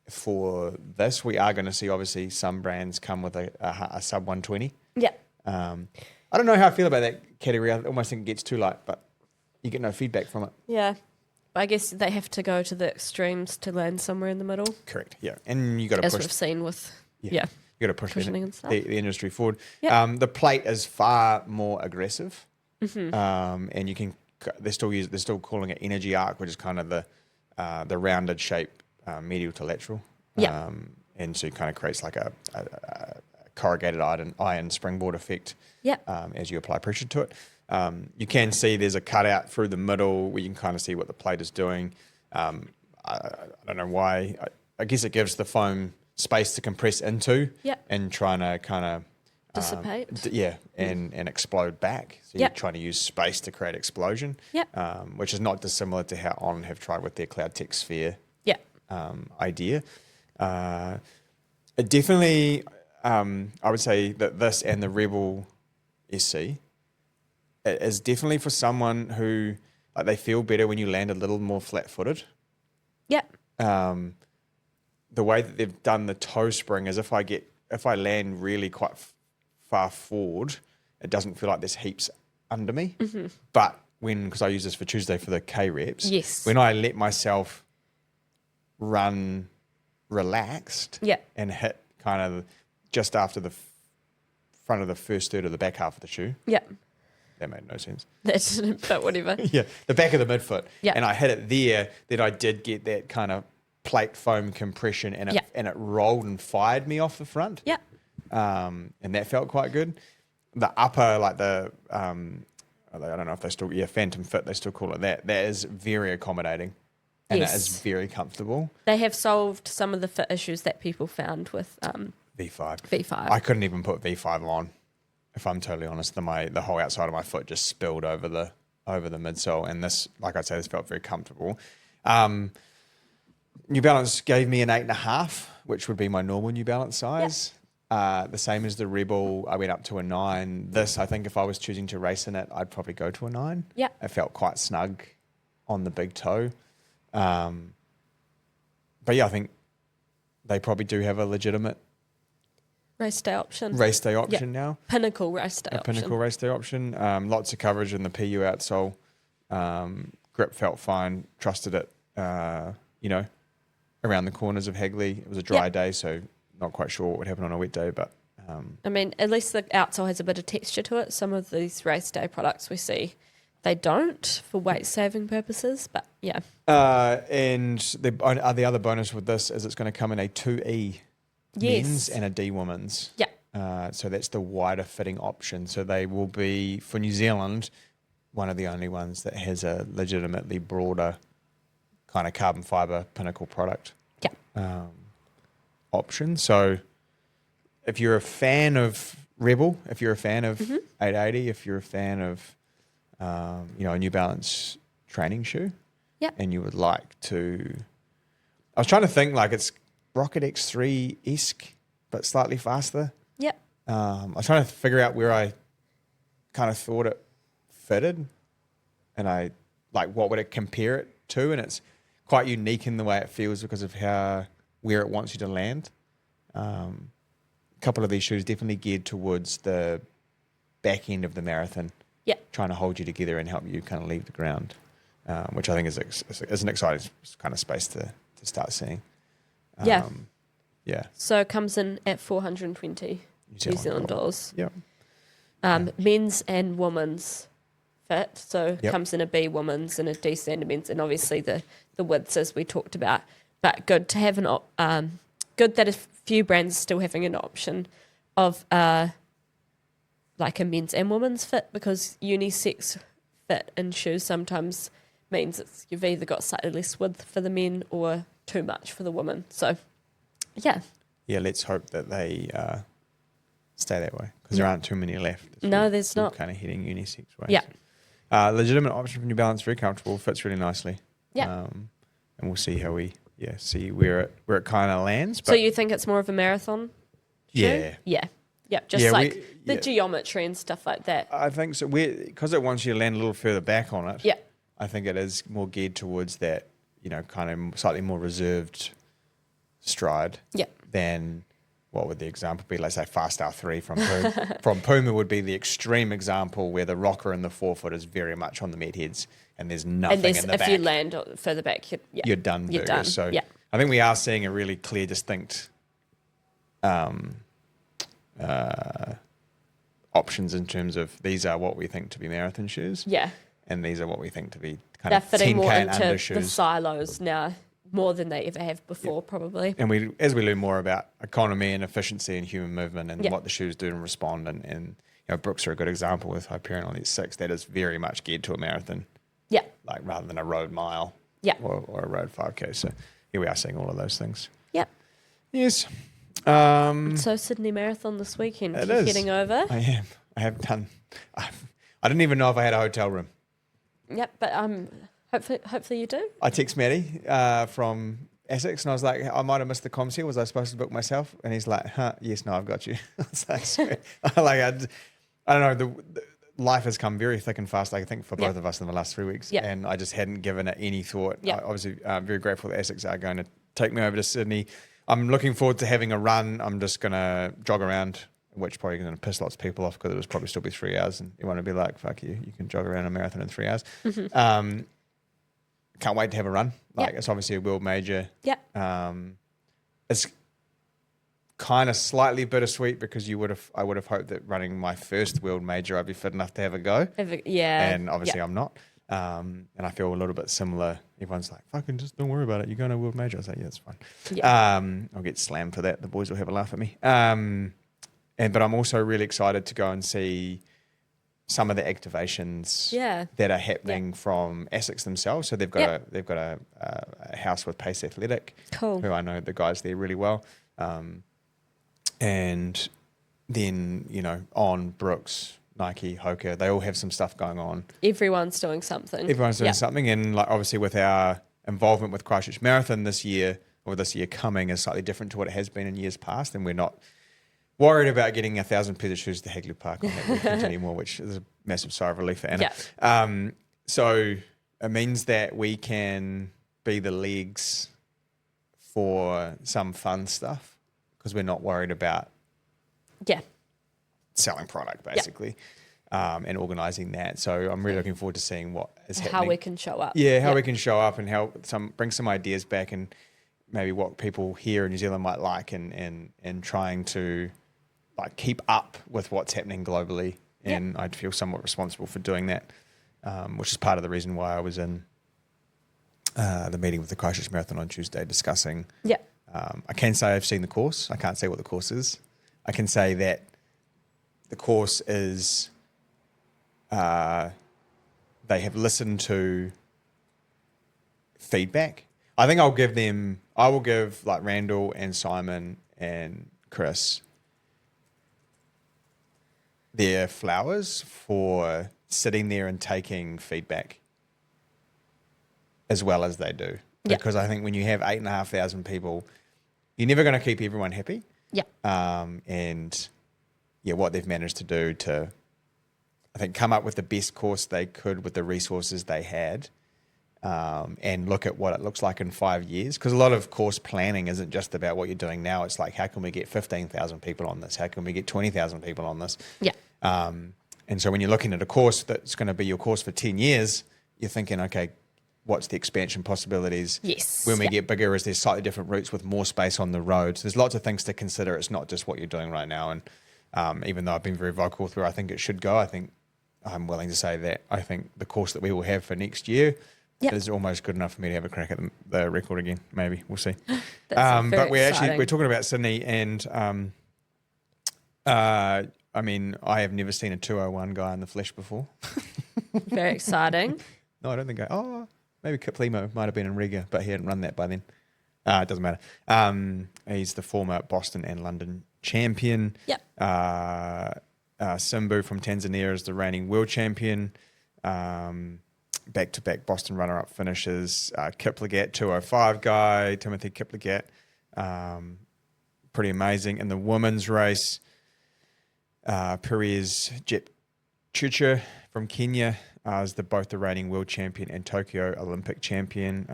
for this. We are going to see, obviously, some brands come with a sub 120. Yeah. I don't know how I feel about that category. I almost think it gets too light, but you get no feedback from it. Yeah. I guess they have to go to the extremes to land somewhere in the middle. Correct, yeah. And you got to push. As we've seen with, you got to push cushioning and stuff. the industry forward. Yep. The plate is far more aggressive. And you can, they're still calling it energy arc, which is kind of the rounded shape, medial to lateral. Yeah. And so it kind of creates like a corrugated iron springboard effect. Yep. As you apply pressure to it. You can see there's a cutout through the middle where you can kind of see what the plate is doing. I don't know why. I guess it gives the foam space to compress into. Yep. And trying to kind of dissipate. And explode back. So you're trying to use space to create explosion. Yep. Which is not dissimilar to how On have tried with their Cloud Tech Sphere idea. It definitely, I would say that this and the Rebel SC is definitely for someone who they feel better when you land a little more flat-footed. Yep. The way that they've done the toe spring is if I land really quite far forward, it doesn't feel like there's heaps under me. But because I use this for Tuesday for the K reps, when I let myself run relaxed and hit kind of just after the front of the first third of the back half of the shoe. Yep. That made no sense. That didn't, but whatever. The back of the midfoot. Yeah. And I hit it there, then I did get that kind of plate foam compression and it rolled and fired me off the front. Yeah. And that felt quite good. The upper, like the, I don't know if they still, Phantom Fit, they still call it that. That is very accommodating. And it is very comfortable. They have solved some of the fit issues that people found with V5. I couldn't even put V5 on, if I'm totally honest. The whole outside of my foot just spilled over the midsole. And this, like I say, this felt very comfortable. New Balance gave me an 8.5, which would be my normal New Balance size. The same as the Rebel, I went up to a 9. This, I think if I was choosing to race in it, I'd probably go to a 9. Yeah. It felt quite snug on the big toe. But yeah, I think they probably do have a legitimate race day option now. Pinnacle race day option. Lots of coverage in the PU outsole. Grip felt fine. Trusted it. Around the corners of Hagley. It was a dry day, so not quite sure what would happen on a wet day, but. I mean, at least the outsole has a bit of texture to it. Some of these race day products we see, they don't for weight saving purposes, but yeah. And the other bonus with this is it's going to come in a 2E men's and a D women's. Yeah. So that's the wider fitting option. So they will be, for New Zealand, one of the only ones that has a legitimately broader kind of carbon fiber Pinnacle product option. So if you're a fan of Rebel, if you're a fan of 880, if you're a fan of a New Balance training shoe, and you would like to, I was trying to think like it's Rocket X3-esque, but slightly faster. Yeah. I was trying to figure out where I kind of thought it fitted, and I like what would it compare it to, and it's quite unique in the way it feels because of where it wants you to land. A couple of these shoes definitely geared towards the back end of the marathon. Yeah. Trying to hold you together and help you kind of leave the ground, which I think is an exciting kind of space to start seeing. Yeah. Yeah. So it comes in at 420 New Zealand dollars. Yeah. Men's and women's fit. So Yep. comes in a B women's and a D standard men's, and obviously the widths as we talked about. But good to have good that a few brands are still having an option of like a men's and women's fit, because unisex fit in shoes sometimes means you've either got slightly less width for the men or too much for the women. So, yeah. Yeah, let's hope that they stay that way, because there aren't too many left. No, there's not. Kind of heading unisex ways. Yeah. Legitimate option from New Balance, very comfortable, fits really nicely. Yeah. And we'll see how see where it kind of lands. But So you think it's more of a marathon shoe? Yeah. Yeah. Yeah, just Yeah, like the geometry and stuff like that. I think so. Because it wants you to land a little further back on it. Yeah. I think it is more geared towards that, kind of slightly more reserved stride. Yeah. Than what would the example be? Let's say Fast R3 from Puma. From Puma would be the extreme example where the rocker and the forefoot is very much on the med heads, and there's nothing in the if back. you land further back, You're done. You're done. So yeah. I think we are seeing a really clear, distinct options in terms of these are what we think to be marathon shoes. Yeah. And these are what we think to be kind They're of fitting 10K more and under into shoes. the silos now, more than they ever have before, probably. And as we learn more about economy and efficiency and human movement and Yeah. what the shoes do and respond, and Brooks are a good example with Hyperion on these 6. That is very much geared to a marathon, Yeah. like rather than a road mile, Yeah. or a road 5K. So here we are seeing all of those things. Yeah. Yes. So Sydney Marathon this weekend. It You is. heading over? I am. I have done. I didn't even know if I had a hotel room. Yep, but hopefully you do. I text Matty from Essex, and I was like, I might have missed the comms here. Was I supposed to book myself? And he's like, yes, no, I've got you. I was like, sweet. I don't know. The life has come very thick and fast, I think, for both of us in the last 3 weeks. Yeah. And I just hadn't given it any thought. Yeah. Obviously, very grateful that Essex are going to take me over to Sydney. I'm looking forward to having a run. I'm just going to jog around, which probably going to piss lots of people off because it was probably still be 3 hours, and everyone would be like, fuck you, you can jog around a marathon in 3 hours. Mm-hmm. Can't wait to have a run. It's obviously a world major. Yeah. It's kind of slightly bittersweet because I would have hoped that running my first world major I'd be fit enough to have a go. Yeah. And obviously I'm not. And I feel a little bit similar. Everyone's like, fucking just don't worry about it. You're going to a world major. I was like, yeah, that's fine. Yeah. I'll get slammed for that. The boys will have a laugh at me. But I'm also really excited to go and see some of the activations that are happening from Essex themselves. So they've got a house with Pace Athletic, who I know the guys there really well. And then, on Brooks, Nike, Hoka, they all have some stuff going on. Everyone's doing something. Something. And like obviously with our involvement with Christchurch Marathon this year coming is slightly different to what it has been in years past. And we're not worried about getting 1,000 pairs of shoes to Hagley Park on that weekend anymore, which is a massive sigh of relief for Anna. Yeah. So it means that we can be the legs for some fun stuff because we're not worried about selling product basically and organising that. So I'm really looking forward to seeing what is happening. How we can show up. Yeah, how we can show up and how bring some ideas back and maybe what people here in New Zealand might like and trying to like keep up with what's happening globally. And I'd feel somewhat responsible for doing that, which is part of the reason why I was in the meeting with the Christchurch Marathon on Tuesday discussing. Yeah. I can say I've seen the course. I can't say what the course is. I can say that the course is they have listened to feedback. I think I will give like Randall and Simon and Chris their flowers for sitting there and taking feedback as well as they do. Because I think when you have 8,500 people, you're never going to keep everyone happy. Yeah. What they've managed to do to, I think, come up with the best course they could with the resources they had, and look at what it looks like in 5 years. Because a lot of course planning isn't just about what you're doing now. It's like, how can we get 15,000 people on this? How can we get 20,000 people on this? Yeah. And so when you're looking at a course that's going to be your course for 10 years, you're thinking, okay, what's the expansion possibilities? Yes. When we get bigger, is there slightly different routes with more space on the road? So there's lots of things to consider. It's not just what you're doing right now. And even though I've been very vocal with where I think it should go, I think I'm willing to say that I think the course that we will have for next year is almost good enough for me to have a crack at the record again. Maybe we'll see. But we're talking about Sydney, and I mean, I have never seen a 2:01 guy in the flesh before. Very exciting. No, I don't think maybe Kiplimo might have been in Riga, but he hadn't run that by then. It doesn't matter. He's the former Boston and London champion. Yep. Simbu from Tanzania is the reigning world champion. Back-to-back Boston runner-up finishes. Kiplagat, 2:05 guy, Timothy Kiplagat. Pretty amazing. In the women's race, Perez Jepchirchir from Kenya is both the reigning world champion and Tokyo Olympic champion.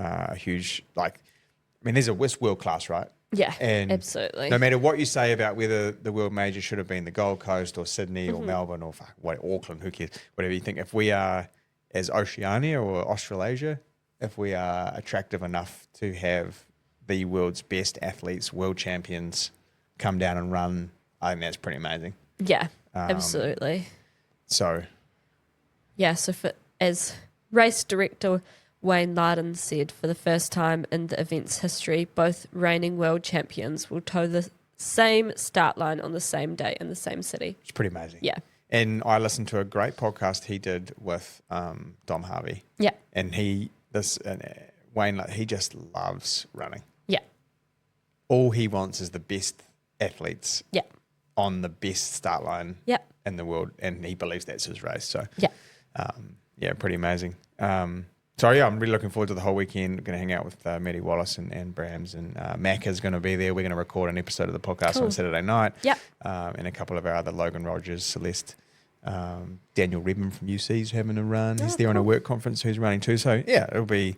These are world class, right? Yeah, and absolutely. No matter what you say about whether the world major should have been the Gold Coast or Sydney or Melbourne or Auckland, who cares? Whatever you think, if we are as Oceania or Australasia, if we are attractive enough to have the world's best athletes, world champions, come down and run, I think that's pretty amazing. Yeah, absolutely. So as race director Wayne Larden said, for the first time in the event's history, both reigning world champions will toe the same start line on the same day in the same city. It's pretty amazing. Yeah. And I listened to a great podcast he did with Dom Harvey. Yeah. And Wayne, he just loves running. Yeah. All he wants is the best athletes. Yeah. On the best start line. Yeah. In the world, and he believes that's his race. So yeah. Pretty amazing. I'm really looking forward to the whole weekend. Going to hang out with Maddie Wallace and Brams, and Mac is going to be there. We're going to record an episode of the podcast on Saturday night. Yep. And a couple of our other, Logan Rogers, Celeste, Daniel Redman from UC's having a run. He's there on a work conference. Who's running too? So it'll be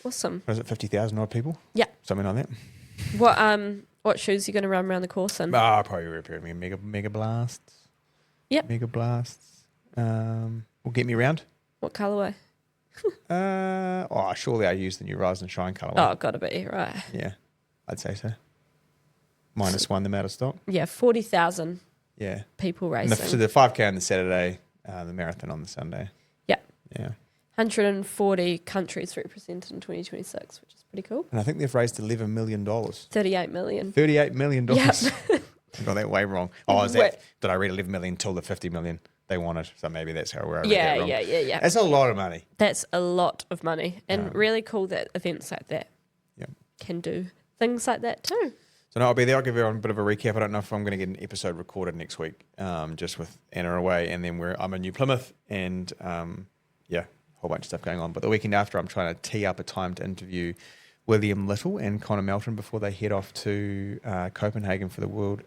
awesome. Was it 50,000 odd people? Yeah, something like that. What shoes are you going to run around the course in? Probably a pair of Mega Blasts. Yep. Mega Blasts. Will get me around. What colourway? Surely I use the new Rise and Shine colourway. Oh, gotta be, right. Yeah, I'd say so. -1, them out of stock. Yeah, 40,000 people racing. So the 5K on the Saturday, the marathon on the Sunday. Yeah. Yeah. 140 countries represented in 2026, which is pretty cool. And I think they've raised $11 million. $38 million. $38 million. Yep. I got that way wrong. Did I read 11 million till the 50 million they wanted? So maybe that's how we're Yeah. That's a lot of money. That's a lot of money. And really cool that events like that can do things like that too. So no, I'll be there. I'll give everyone a bit of a recap. I don't know if I'm going to get an episode recorded next week, just with Anna away, and then I'm in New Plymouth, and a whole bunch of stuff going on. But the weekend after, I'm trying to tee up a time to interview William Little and Connor Melton before they head off to Copenhagen for the World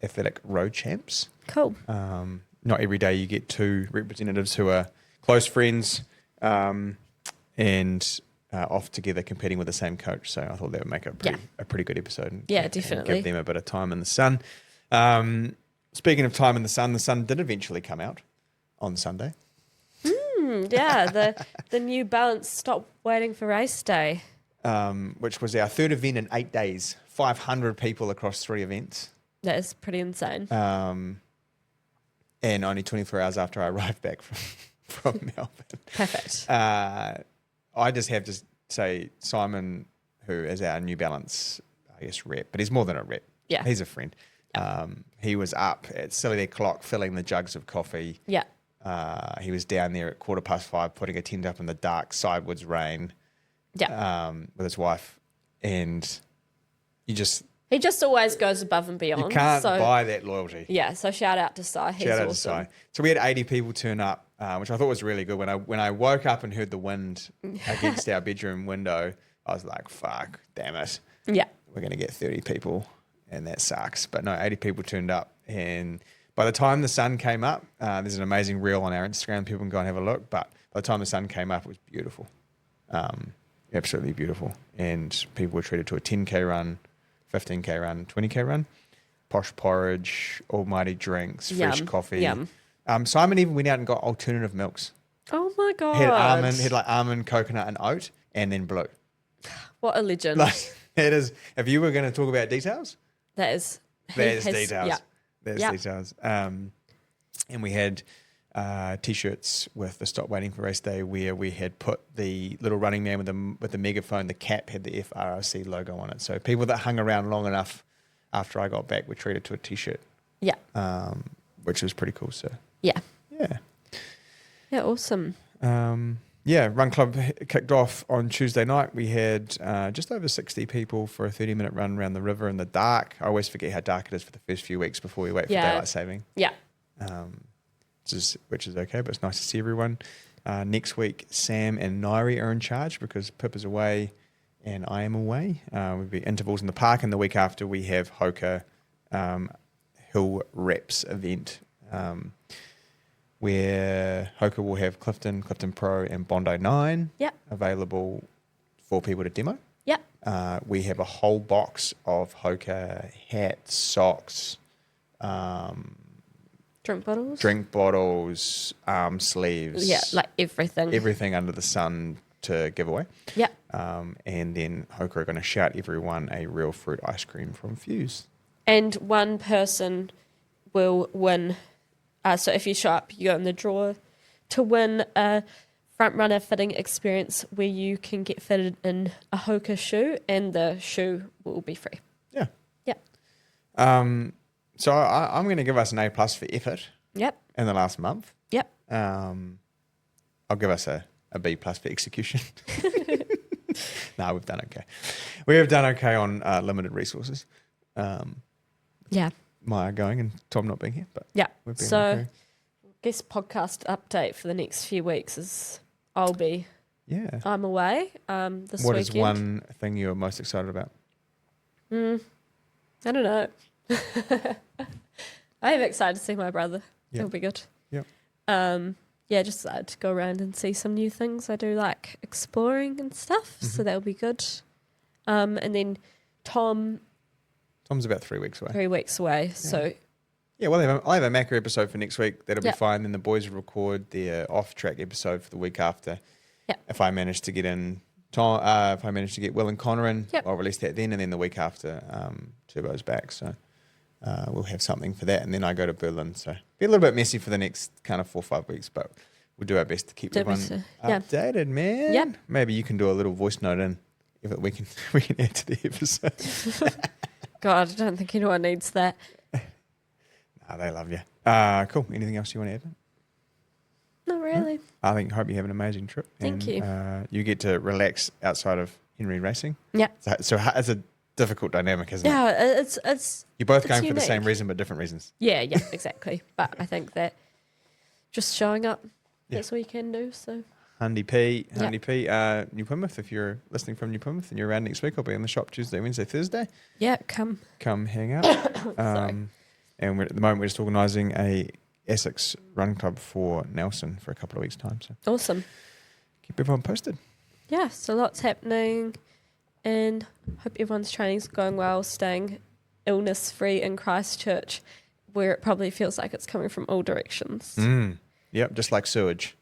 Athletic Road Champs. Cool. Not every day you get two representatives who are close friends and off together competing with the same coach. So I thought that would make a pretty good episode. And definitely. Give them a bit of time in the sun. Speaking of time in the sun did eventually come out on Sunday. The new Balance Stop Waiting for Race Day. Which was our third event in 8 days. 500 people across 3 events. That is pretty insane. And only 24 hours after I arrived back from Melbourne. Perfect. I just have to say Simon, who is our New Balance, rep, but he's more than a rep. Yeah. He's a friend. Yep. He was up at silly o'clock filling the jugs of coffee. Yeah. He was down there at 5:15 putting a tent up in the dark sidewoods rain. Yeah. With his wife. And he just always goes above and beyond. You can't buy that loyalty. Yeah, so shout out to Sai. He's awesome. To Sai. So we had 80 people turn up, which I thought was really good. When I woke up and heard the wind against our bedroom window, I was like, fuck, damn it. Yeah. We're going to get 30 people, and that sucks. But no, 80 people turned up. And by the time the sun came up, there's an amazing reel on our Instagram. People can go and have a look. But by the time the sun came up, it was beautiful. Absolutely beautiful. And people were treated to a 10K run, 15K run, 20K run, posh porridge, almighty drinks, fresh coffee. Yum. Simon even went out and got alternative milks. Oh my God. He had almond, coconut and oat, and then blue. What a legend. That is, if you were going to talk about details. There's details. Yeah. There's details. And we had T-shirts with the Stop Waiting for Race Day, where we had put the little running man with the megaphone. The cap had the FRRC logo on it. So people that hung around long enough after I got back were treated to a T-shirt. Yeah. Which was pretty cool. So yeah. Yeah, awesome. Run Club kicked off on Tuesday night. We had just over 60 people for a 30-minute run around the river in the dark. I always forget how dark it is for the first few weeks before we wait for daylight saving. Yeah. Which is okay, but it's nice to see everyone. Next week, Sam and Nairi are in charge because Pip is away and I am away. We'll be intervals in the park, and the week after we have Hoka Hill Reps event, where Hoka will have Clifton Pro, and Bondi 9 available for people to demo. Yeah. We have a whole box of Hoka hats, socks, drink bottles, arm sleeves. Yeah, like everything. Everything under the sun to give away. Yeah. And then Hoka are going to shout everyone a real fruit ice cream from Fuse. And one person will win. So if you show up, you go in the draw to win a Frontrunner fitting experience where you can get fitted in a Hoka shoe, and the shoe will be free. Yeah. Yeah. So I'm going to give us an A+ for effort. Yep. In the last month. Yep. I'll give us a B+ for execution. No, we've done okay. We have done okay on limited resources. Yeah. Maya going and Tom not being here, but yeah. We've been so, okay. I guess podcast update for the next few weeks is I'm away this weekend. What is one thing you're most excited about? I don't know. I am excited to see my brother. Yep. It'll be good. Yep. Just excited to go around and see some new things. I do like exploring and stuff, so that'll be good. And then Tom's about 3 weeks away. 3 weeks away, so... Yeah, well, I'll have a Macca episode for next week. That'll be fine. Then the boys will record their off-track episode for the week after. Yeah. If I manage to get in Tom, if I manage to get Will and Connor in, Yep. I'll release that then. And then the week after, Turbo's back. So we'll have something for that. And then I go to Berlin. So be a little bit messy for the next kind of 4 or 5 weeks, but we'll do our best to keep everyone updated, man. Yep. Maybe you can do a little voice note in if we can add to the episode. God, I don't think anyone needs that. No, they love you. Cool. Anything else you want to add? Not really. I hope you have an amazing trip. Thank you. You get to relax outside of Henry Racing. Yeah. So it's a difficult dynamic, isn't it? Yeah, it's You're both going unique. for the same reason, but different reasons. Yeah, exactly. But I think that just showing up, that's all you can do. So. Hundy P, New Plymouth. If you're listening from New Plymouth and you're around next week, I'll be in the shop Tuesday, Wednesday, Thursday. Yeah, come hang out. And at the moment, we're just organising a Essex Run Club for Nelson for a couple of weeks' time. So awesome. Keep everyone posted. Yeah, so lots happening, and hope everyone's training's going well, staying illness-free in Christchurch, where it probably feels like it's coming from all directions. Yep, just like sewage.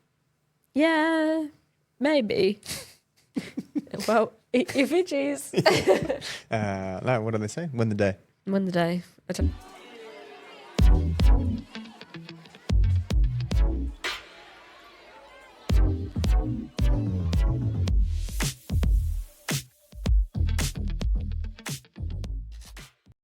Yeah, maybe. Well, eat your veggies. No, what do they say? Win the day. Win the day.